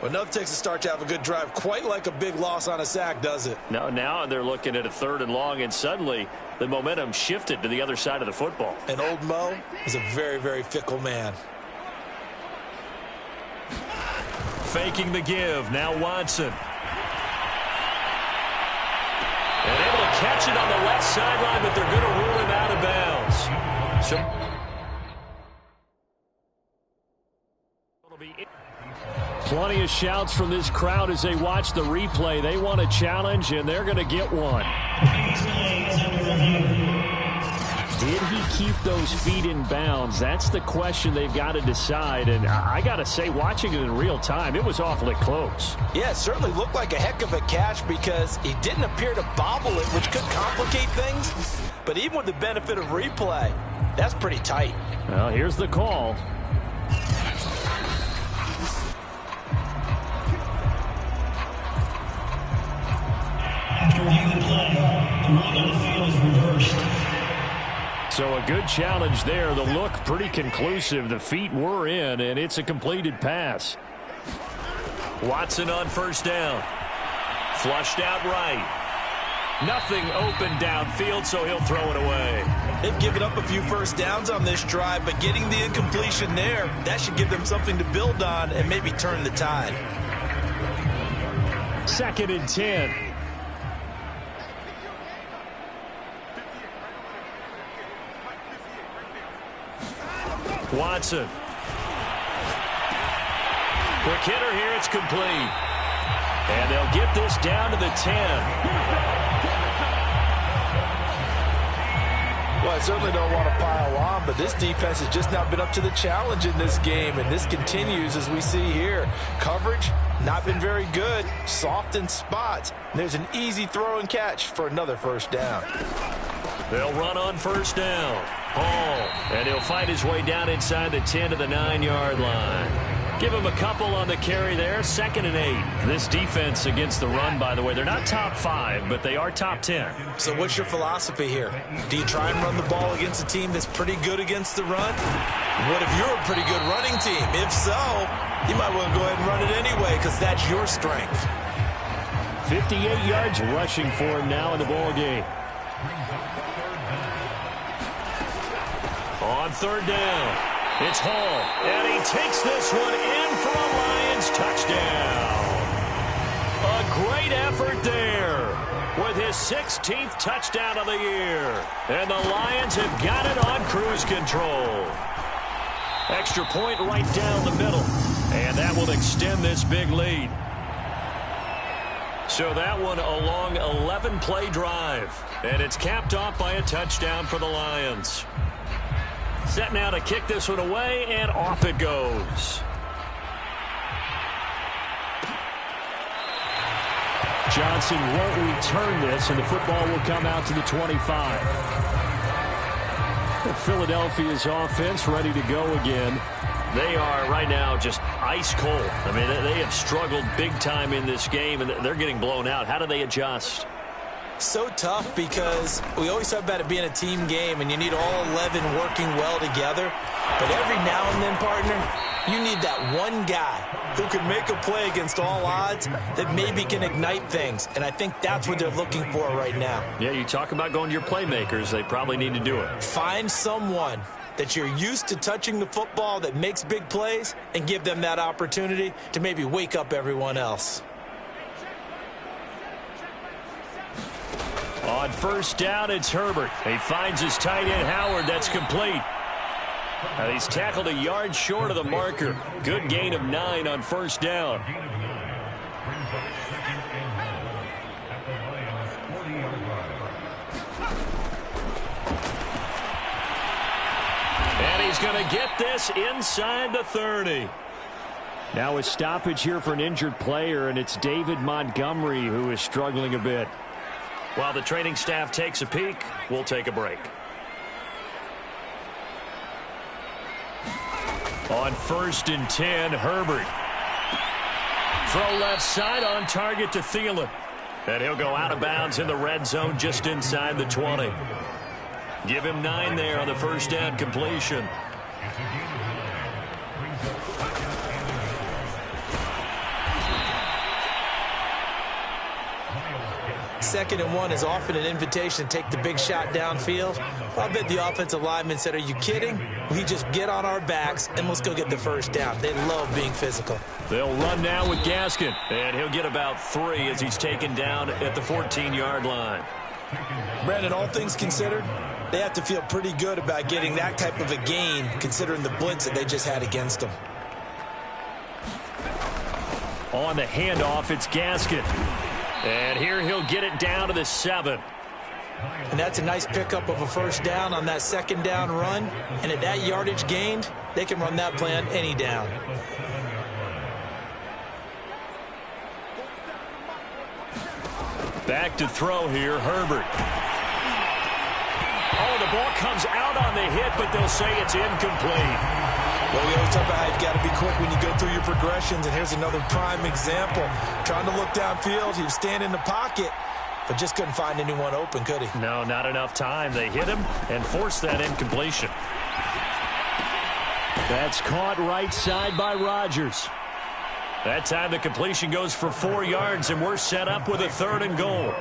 Speaker 6: Well, nothing takes a start to have a good drive quite like a big loss on a sack, does it?
Speaker 3: Now they're looking at a 3rd and long, and suddenly the momentum shifted to the other side of the football.
Speaker 6: And old Mo is a very, very fickle man.
Speaker 3: Faking the give. Now Watson. And able to catch it on the left sideline, but they're going to rule him out of bounds. So
Speaker 5: plenty of shouts from this crowd as they watch the replay. They want a challenge, and they're going to get one. Did he keep those feet in bounds? That's the question they've got to decide. And I got to say, watching it in real time, it was awfully close.
Speaker 4: Yeah, it certainly looked like a heck of a catch because he didn't appear to bobble it, which could complicate things. But even with the benefit of replay, that's pretty tight.
Speaker 5: Well, here's the call.
Speaker 8: After reviewing the play, the ruling on the field is reversed.
Speaker 5: So a good challenge there. The look pretty conclusive. The feet were in, and it's a completed pass.
Speaker 3: Watson on 1st down. Flushed out right. Nothing open downfield, so he'll throw it away.
Speaker 6: They've given up a few first downs on this drive, but getting the incompletion there, that should give them something to build on and maybe turn the tide.
Speaker 5: 2nd and 10.
Speaker 3: Watson. Quick hitter here, it's complete. And they'll get this down to the 10.
Speaker 4: Well, I certainly don't want to pile on, but this defense has just not been up to the challenge in this game, and this continues as we see here. Coverage, not been very good, soft in spots. And there's an easy throw and catch for another 1st down.
Speaker 3: They'll run on 1st down. Hall, and he'll fight his way down inside the 10 to the 9-yard line. Give him a couple on the carry there. 2nd and 8. This defense against the run, by the way, they're not top 5, but they are top 10.
Speaker 6: So what's your philosophy here? Do you try and run the ball against a team that's pretty good against the run? What if you're a pretty good running team? If so, you might want to go ahead and run it anyway because that's your strength.
Speaker 5: 58 yards rushing for him now in the ball game.
Speaker 3: On 3rd down, it's Hall, and he takes this one in for a Lions touchdown. A great effort there with his 16th touchdown of the year. And the Lions have got it on cruise control. Extra point right down the middle, and that will extend this big lead. So that one a long 11-play drive, and it's capped off by a touchdown for the Lions. Set now to kick this one away, and off it goes. Johnson won't return this, and the football will come out to the 25. Philadelphia's offense ready to go again. They are right now just ice cold. I mean, they have struggled big time in this game, and they're getting blown out. How do they adjust?
Speaker 6: So tough because we always talk about it being a team game, and you need all 11 working well together. But every now and then, partner, you need that one guy who can make a play against all odds that maybe can ignite things. And I think that's what they're looking for right now.
Speaker 3: Yeah, you talk about going to your playmakers. They probably need to do it.
Speaker 6: Find someone that you're used to touching the football that makes big plays and give them that opportunity to maybe wake up everyone else.
Speaker 3: On first down, it's Herbert. He finds his tight end, Howard. That's complete. He's tackled a yard short of the marker. Good gain of 9 on first down. And he's going to get this inside the 30.
Speaker 5: Now a stoppage here for an injured player, and it's David Montgomery who is struggling a bit.
Speaker 3: While the training staff takes a peek, we'll take a break. On first and 10, Herbert. Throw left side on target to Thielen. And he'll go out of bounds in the red zone just inside the 20. Give him 9 there on the first down completion.
Speaker 6: Second and 1 is often an invitation to take the big shot downfield. I bet the offensive lineman said, are you kidding? We just get on our backs and let's go get the first down. They love being physical.
Speaker 3: They'll run now with Gaskin. And he'll get about 3 as he's taken down at the 14-yard line.
Speaker 6: Brandon, all things considered, they have to feel pretty good about getting that type of a gain considering the blitz that they just had against them.
Speaker 3: On the handoff, it's Gaskin. And here he'll get it down to the 7.
Speaker 6: And that's a nice pickup of a first down on that second down run. And at that yardage gained, they can run that play on any down.
Speaker 3: Back to throw here, Herbert. Oh, the ball comes out on the hit, but they'll say it's incomplete.
Speaker 6: Well, we always talk about how you've got to be quick when you go through your progressions, and here's another prime example. Trying to look downfield, he was standing in the pocket, but just couldn't find anyone open, could he?
Speaker 3: No, not enough time. They hit him and forced that incompletion.
Speaker 5: That's caught right side by Rodgers.
Speaker 3: That time the completion goes for 4 yards, and we're set up with a 3rd and goal.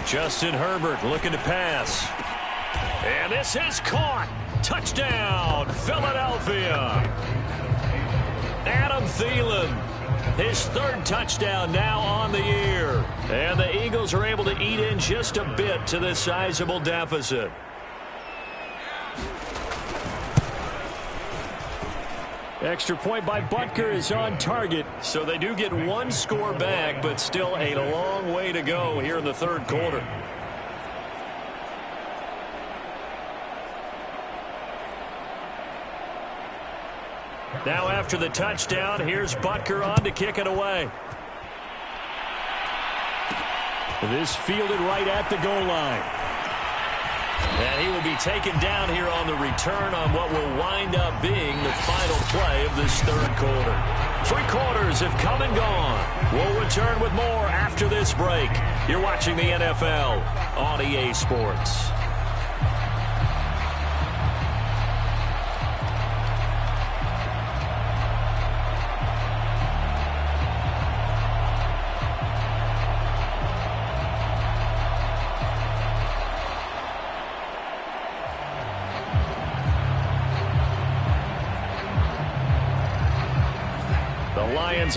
Speaker 3: Justin Herbert looking to pass. And this is caught. Touchdown, Philadelphia. Adam Thielen, his 3rd touchdown now on the year. And the Eagles are able to eat in just a bit to this sizable deficit.
Speaker 5: Extra point by Butker is on target.
Speaker 3: So they do get 1 score back, but still a long way to go here in the 3rd quarter. Now after the touchdown, here's Butker on to kick it away.
Speaker 5: This fielded right at the goal line.
Speaker 3: And he will be taken down here on the return on what will wind up being the final play of this 3rd quarter. 3 quarters have come and gone. We'll return with more after this break. You're watching the NFL on EA Sports.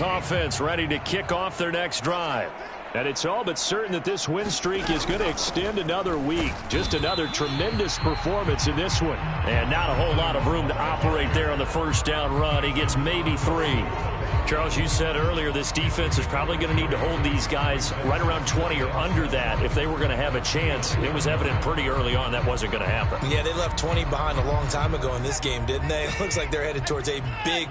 Speaker 3: Offense ready to kick off their next drive.
Speaker 5: And it's all but certain that this win streak is going to extend another week. Just another tremendous performance in this one.
Speaker 3: And not a whole lot of room to operate there on the first down run. He gets maybe 3. Charles, you said earlier this defense is probably going to need to hold these guys right around 20 or under that if they were going to have a chance. It was evident pretty early on that wasn't going to happen.
Speaker 6: Yeah, they left 20 behind a long time ago in this game, didn't they? It looks like they're headed towards a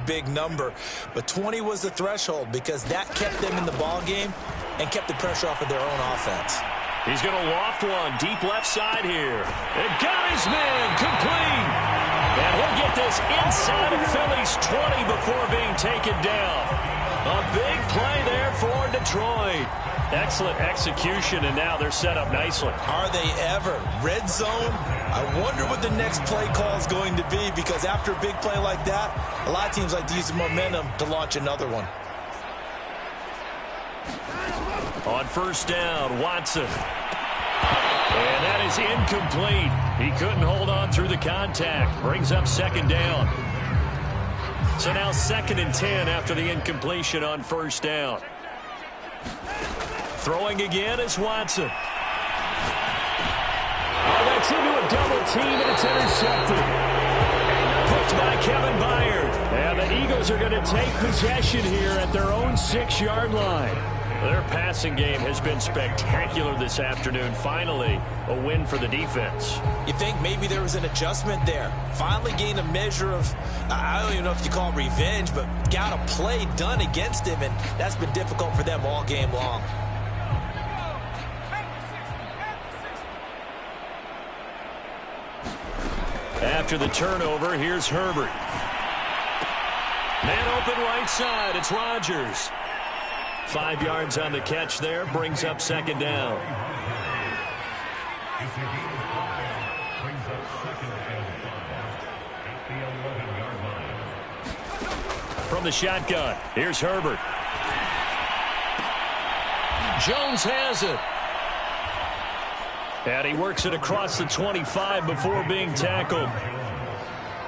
Speaker 6: big number. But 20 was the threshold because that kept them in the ball game and kept the pressure off of their own offense.
Speaker 3: He's going to loft one deep left side here. And got his man complete. And he'll get this inside of Philly's 20 before being taken down. A big play there for Detroit. Excellent execution, and now they're set up nicely.
Speaker 6: Are they ever? Red zone? I wonder what the next play call is going to be, because after a big play like that, a lot of teams like to use the momentum to launch another one.
Speaker 3: On first down, Watson. And that is incomplete. He couldn't hold on through the contact. Brings up second down. So now 2nd and 10 after the incompletion on first down. Throwing again is Watson.
Speaker 5: Oh, that's into a double team, and it's intercepted.
Speaker 3: Picked by Kevin Byard.
Speaker 5: And the Eagles are going to take possession here at their own 6-yard line.
Speaker 3: Their passing game has been spectacular this afternoon. Finally, a win for the defense.
Speaker 6: You think maybe there was an adjustment there. Finally gained a measure of, I don't even know if you call it revenge, but got a play done against him, and that's been difficult for them all game long.
Speaker 3: After the turnover, here's Herbert. Man open right side, it's Rodgers. 5 yards on the catch there, brings up second down. From the shotgun, here's Herbert. Jones has it. And he works it across the 25 before being tackled.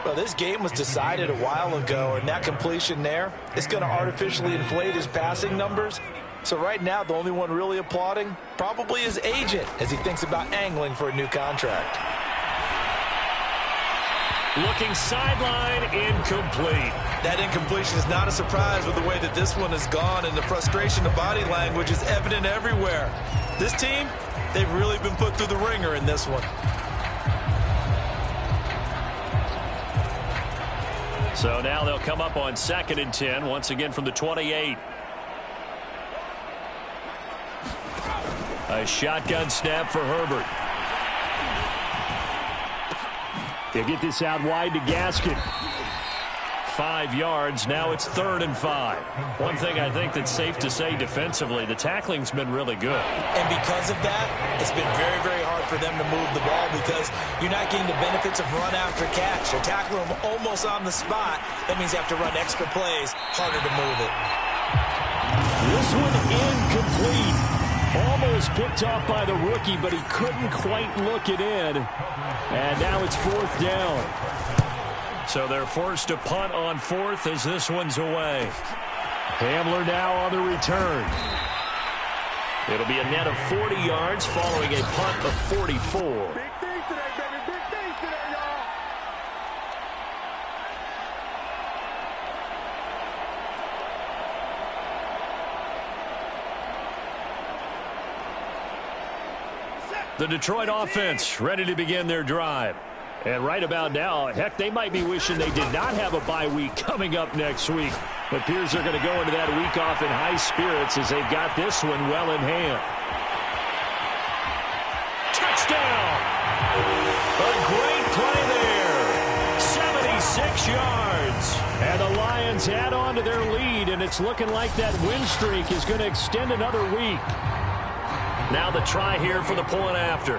Speaker 6: Well, this game was decided a while ago, and that completion there is going to artificially inflate his passing numbers. So right now, the only one really applauding probably his agent as he thinks about angling for a new contract.
Speaker 3: Looking sideline, incomplete.
Speaker 6: That incompletion is not a surprise with the way that this one has gone, and the frustration of body language is evident everywhere. This team, they've really been put through the ringer in this one.
Speaker 3: So now they'll come up on 2nd and 10, once again from the 28. A shotgun snap for Herbert.
Speaker 5: They get this out wide to Gaskin.
Speaker 3: 5 yards. Now it's 3rd and 5. One thing I think that's safe to say defensively, the tackling's been really good.
Speaker 6: And because of that, it's been very hard for them to move the ball because you're not getting the benefits of run after catch. They're tackling them almost on the spot. That means you have to run extra plays, harder to move it.
Speaker 5: This one incomplete. Almost picked off by the rookie, but he couldn't quite look it in. And now it's 4th down.
Speaker 3: So they're forced to punt on 4th as this one's away.
Speaker 5: Hamler now on the return.
Speaker 3: It'll be a net of 40 yards following a punt of 44. The Detroit offense ready to begin their drive.
Speaker 5: And right about now, heck, they might be wishing they did not have a bye week coming up next week. It appears they're going to go into that week off in high spirits as they've got this one well in hand.
Speaker 3: Touchdown! A great play there. 76 yards.
Speaker 5: And the Lions add on to their lead, and it's looking like that win streak is going to extend another week.
Speaker 3: Now the try here for the point after.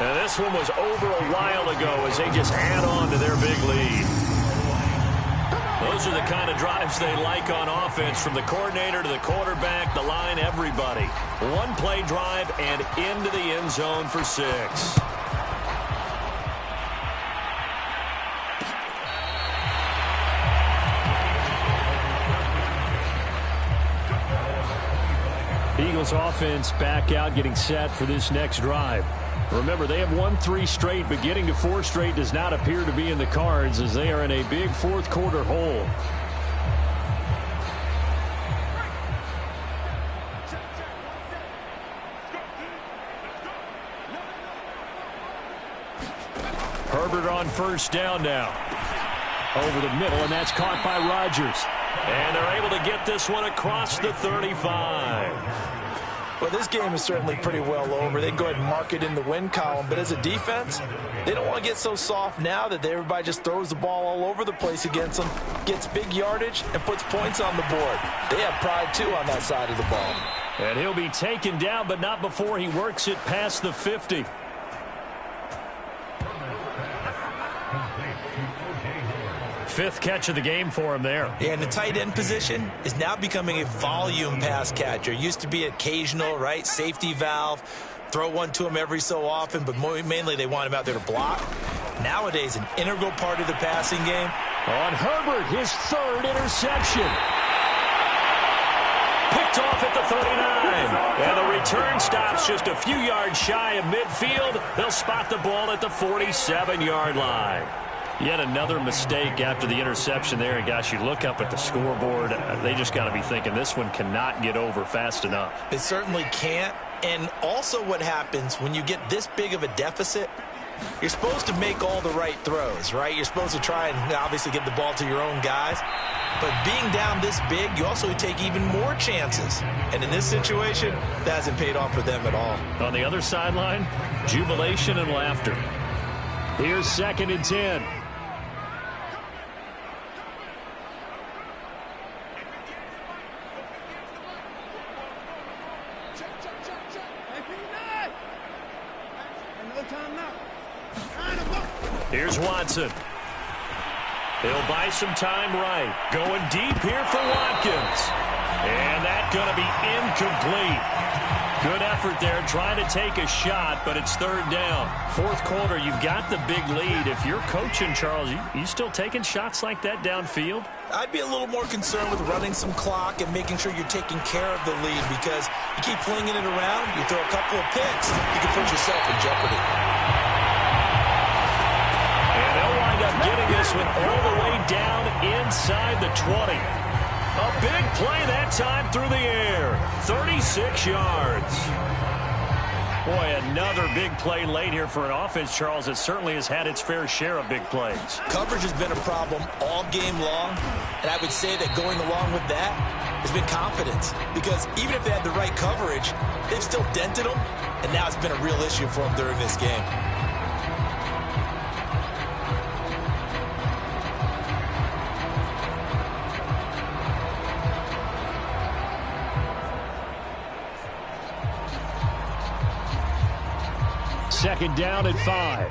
Speaker 3: And this one was over a while ago as they just add on to their big lead. Those are the kind of drives they like on offense, from the coordinator to the quarterback, the line, everybody. One play drive and into the end zone for 6.
Speaker 5: Eagles offense back out, getting set for this next drive. Remember, they have won 3 straight, but getting to 4 straight does not appear to be in the cards as they are in a big fourth quarter hole. Herbert on first down now. Over the middle, and that's caught by Rodgers.
Speaker 3: And they're able to get this one across the 35.
Speaker 6: Well, this game is certainly pretty well over. They can go ahead and mark it in the win column. But as a defense, they don't want to get so soft now that everybody just throws the ball all over the place against them, gets big yardage, and puts points on the board. They have pride, too, on that side of the ball.
Speaker 5: And he'll be taken down, but not before he works it past the 50. Fifth catch of the game for him there.
Speaker 6: Yeah, and the tight end position is now becoming a volume pass catcher. Used to be occasional, right? Safety valve. Throw one to him every so often, but mainly they want him out there to block. Nowadays, an integral part of the passing game.
Speaker 5: On Herbert, his 3rd interception. Picked off at the 39. And the return stops just a few yards shy of midfield. They'll spot the ball at the 47-yard line. Yet another mistake after the interception there. And, gosh, you look up at the scoreboard. They just got to be thinking this one cannot get over fast enough.
Speaker 6: It certainly can't. And also what happens when you get this big of a deficit, you're supposed to make all the right throws, right? You're supposed to try and obviously get the ball to your own guys. But being down this big, you also take even more chances. And in this situation, that hasn't paid off for them at all.
Speaker 5: On the other sideline, jubilation and laughter. Here's 2nd and 10. Here's Watson. He'll buy some time right. Going deep here for Watkins. And that's going to be incomplete. Good effort there trying to take a shot, but it's 3rd down. Fourth quarter, you've got the big lead. If you're coaching, Charles, you still taking shots like that downfield?
Speaker 6: I'd be a little more concerned with running some clock and making sure you're taking care of the lead, because you keep flinging it around, you throw a couple of picks, you can put yourself in jeopardy.
Speaker 3: And they'll wind up getting this one all the way down inside the 20. A big play that time through the air. 36 yards.
Speaker 5: Boy, another big play late here for an offense, Charles, that certainly has had its fair share of big plays.
Speaker 6: Coverage has been a problem all game long, and I would say that going along with that has been confidence, because even if they had the right coverage, they've still dented them, and now it's been a real issue for them during this game.
Speaker 5: Second down at 5.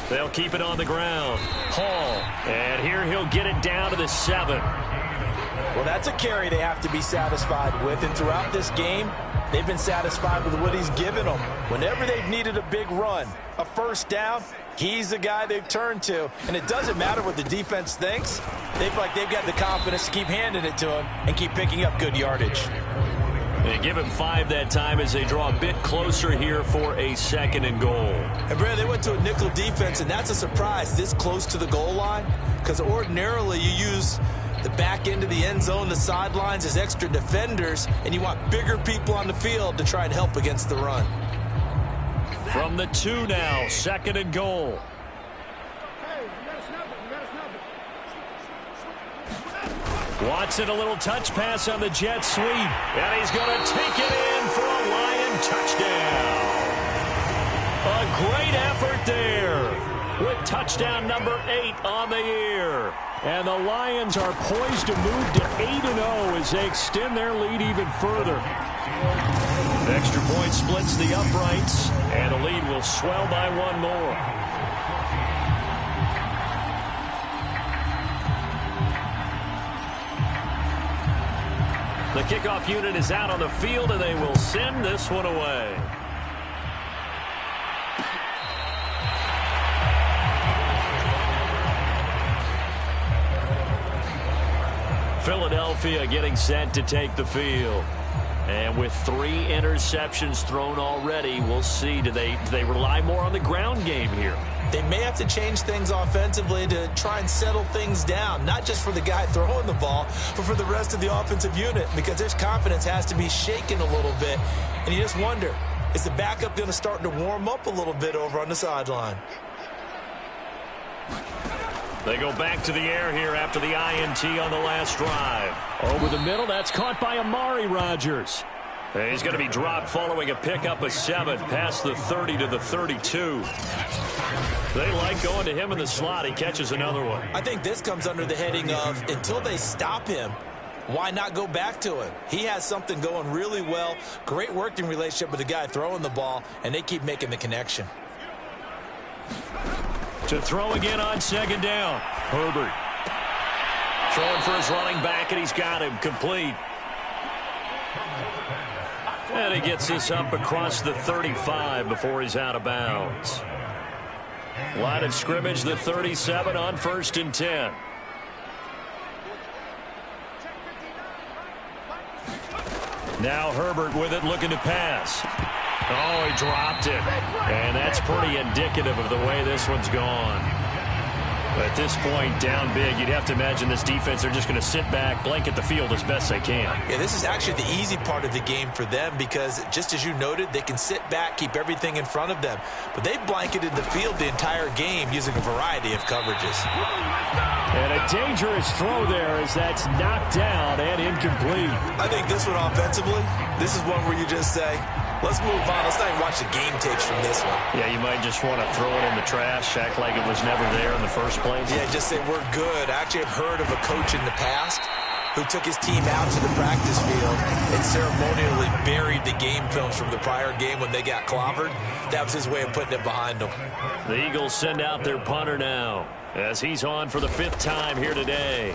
Speaker 5: They'll keep it on the ground. Hall. And here he'll get it down to the 7.
Speaker 6: Well, that's a carry they have to be satisfied with. And throughout this game, they've been satisfied with what he's given them. Whenever they've needed a big run, a first down, he's the guy they've turned to. And it doesn't matter what the defense thinks. They feel like they've got the confidence to keep handing it to him and keep picking up good yardage.
Speaker 3: They give him 5 that time as they draw a bit closer here for a 2nd and goal.
Speaker 6: And, Brad, they went to a nickel defense, and that's a surprise this close to the goal line, because ordinarily you use the back end of the end zone, the sidelines as extra defenders, and you want bigger people on the field to try and help against the run.
Speaker 3: From the 2 now, 2nd and goal.
Speaker 5: Watson, a little touch pass on the jet sweep.
Speaker 3: And he's going to take it in for a Lion touchdown. A great effort there with touchdown number 8 on the year.
Speaker 5: And the Lions are poised to move to 8-0 as they extend their lead even further.
Speaker 3: Extra point splits the uprights, and the lead will swell by 1 more. The kickoff unit is out on the field, and they will send this one away. Philadelphia getting set to take the field. And with 3 interceptions thrown already, we'll see. Do they rely more on the ground game here?
Speaker 6: They may have to change things offensively to try and settle things down, not just for the guy throwing the ball, but for the rest of the offensive unit, because their confidence has to be shaken a little bit. And you just wonder, is the backup going to start to warm up a little bit over on the sideline?
Speaker 3: They go back to the air here after the INT on the last drive.
Speaker 5: Over the middle, that's caught by Amari Rodgers.
Speaker 3: He's going to be dropped following a pickup of 7 past the 30 to the 32. They like going to him in the slot. He catches another one.
Speaker 6: I think this comes under the heading of until they stop him, why not go back to him? He has something going really well, great working relationship with the guy throwing the ball, and they keep making the connection.
Speaker 3: To throw again on 2nd down. Herbert throwing for his running back, and he's got him complete. And he gets this up across the 35 before he's out of bounds. Line of scrimmage, the 37 on 1st and 10. Now Herbert with it, looking to pass. Oh, he dropped it. And that's pretty indicative of the way this one's gone. At this point, down big, you'd have to imagine this defense, they're just going to sit back, blanket the field as best they can.
Speaker 6: Yeah, this is actually the easy part of the game for them because, just as you noted, they can sit back, keep everything in front of them. But they blanketed the field the entire game using a variety of coverages.
Speaker 5: And a dangerous throw there as that's knocked down and incomplete.
Speaker 6: I think this one offensively, this is one where you just say, let's move on. Let's not even watch the game tapes from this one.
Speaker 3: Yeah, you might just want to throw it in the trash, act like it was never there in the first place.
Speaker 6: Yeah, just say we're good. I actually have heard of a coach in the past who took his team out to the practice field and ceremonially buried the game films from the prior game when they got clobbered. That was his way of putting it behind them.
Speaker 3: The Eagles send out their punter now as he's on for the 5th time here today.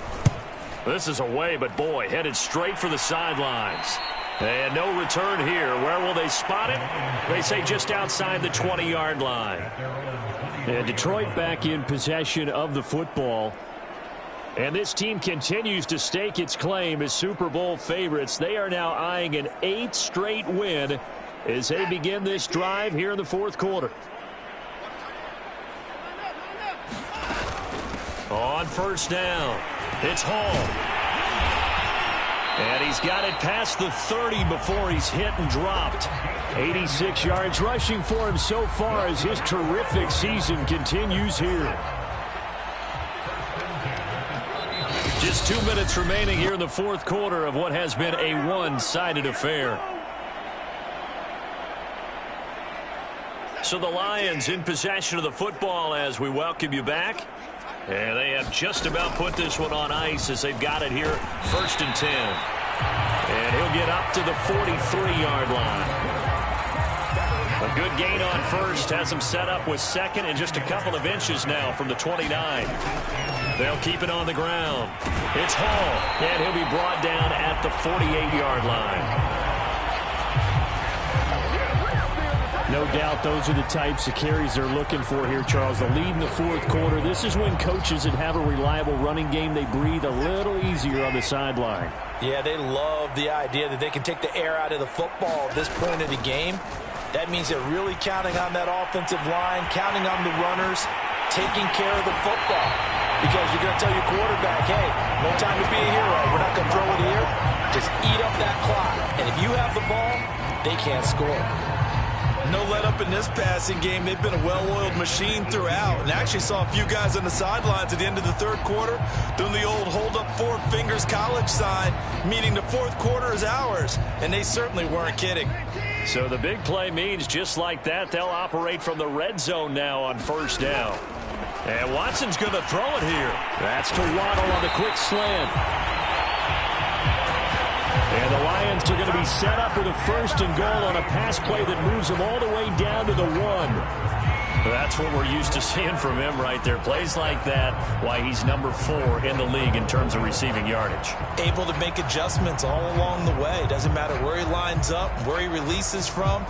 Speaker 3: This is away, but boy, headed straight for the sidelines. And no return here. Where will they spot it? They say just outside the 20-yard line.
Speaker 5: And Detroit back in possession of the football. And this team continues to stake its claim as Super Bowl favorites. They are now eyeing an 8th straight win as they begin this drive here in the 4th quarter.
Speaker 3: On 1st down, it's Hall. And he's got it past the 30 before he's hit and dropped.
Speaker 5: 86 yards rushing for him so far as his terrific season continues here.
Speaker 3: Just 2 minutes remaining here in the 4th quarter of what has been a one-sided affair. So the Lions in possession of the football as we welcome you back. And they have just about put this one on ice as they've got it here, 1st and 10. And he'll get up to the 43-yard line. A good gain on 1st, has him set up with 2nd and just a couple of inches now from the 29. They'll keep it on the ground. It's Hall, and he'll be brought down at the 48-yard line.
Speaker 5: No doubt those are the types of carries they're looking for here, Charles. The lead in the 4th quarter. This is when coaches that have a reliable running game, they breathe a little easier on the sideline.
Speaker 6: Yeah, they love the idea that they can take the air out of the football at this point of the game. That means they're really counting on that offensive line, counting on the runners, taking care of the football. Because you're going to tell your quarterback, hey, no time to be a hero. We're not going to throw it here. Just eat up that clock. And if you have the ball, they can't score. No let up in this passing game. They've been a well-oiled machine throughout. And actually saw a few guys on the sidelines at the end of the 3rd quarter doing the old hold up 4 fingers college sign, meaning the 4th quarter is ours. And they certainly weren't kidding.
Speaker 3: So the big play means just like that, they'll operate from the red zone now on 1st down. And Watson's going to throw it here.
Speaker 5: That's to Waddle on the quick slant. And the Lions are going to be set up with a 1st and goal on a pass play that moves them all the way down to the 1.
Speaker 3: That's what we're used to seeing from him right there. Plays like that, why he's number 4 in the league in terms of receiving yardage.
Speaker 6: Able to make adjustments all along the way. Doesn't matter where he lines up, where he releases from.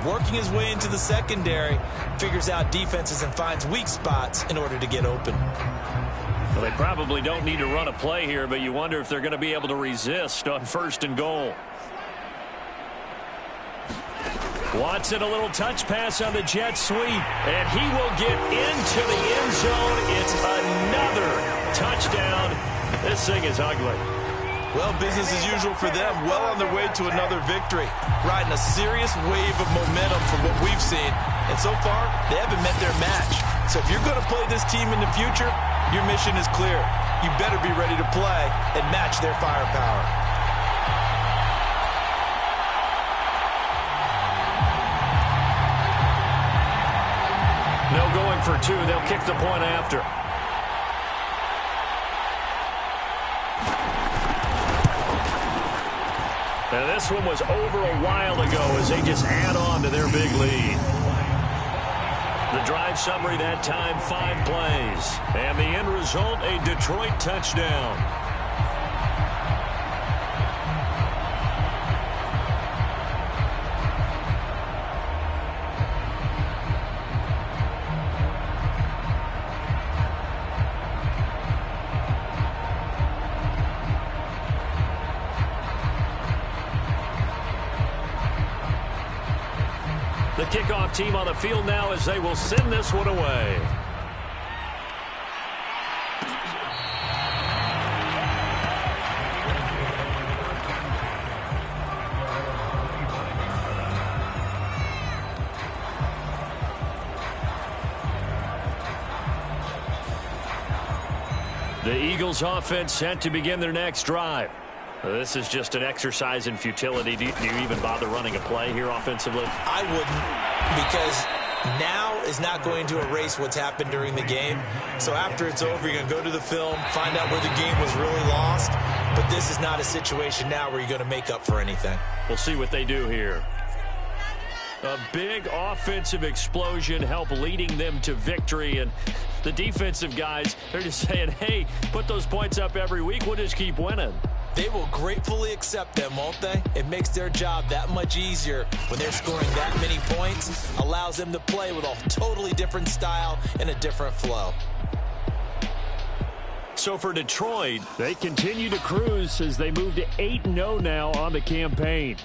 Speaker 6: Working his way into the secondary, figures out defenses and finds weak spots in order to get open.
Speaker 3: Well, they probably don't need to run a play here, but you wonder if they're going to be able to resist on 1st and goal. Watson, a little touch pass on the jet sweep, and he will get into the end zone. It's another touchdown. This thing is ugly.
Speaker 6: Well, business as usual for them. Well on their way to another victory. Riding a serious wave of momentum from what we've seen. And so far, they haven't met their match. So if you're going to play this team in the future, your mission is clear. You better be ready to play and match their firepower.
Speaker 3: No going for two. They'll kick the point after. And this one was over a while ago as they just add on to their big lead. The drive summary that time, 5 plays. And the end result, a Detroit touchdown. The kickoff team on the field now as they will send this one away. The Eagles offense set to begin their next drive. This is just an exercise in futility. Do you even bother running a play here offensively?
Speaker 6: I wouldn't, because now is not going to erase what's happened during the game. So after it's over, you're going to go to the film, find out where the game was really lost. But this is not a situation now where you're going to make up for anything.
Speaker 3: We'll see what they do here. A big offensive explosion help leading them to victory. And the defensive guys, they're just saying, hey, put those points up every week. We'll just keep winning.
Speaker 6: They will gratefully accept them, won't they? It makes their job that much easier when they're scoring that many points. Allows them to play with a totally different style and a different flow.
Speaker 3: So for Detroit,
Speaker 5: they continue to cruise as they move to 8-0 now on the campaign.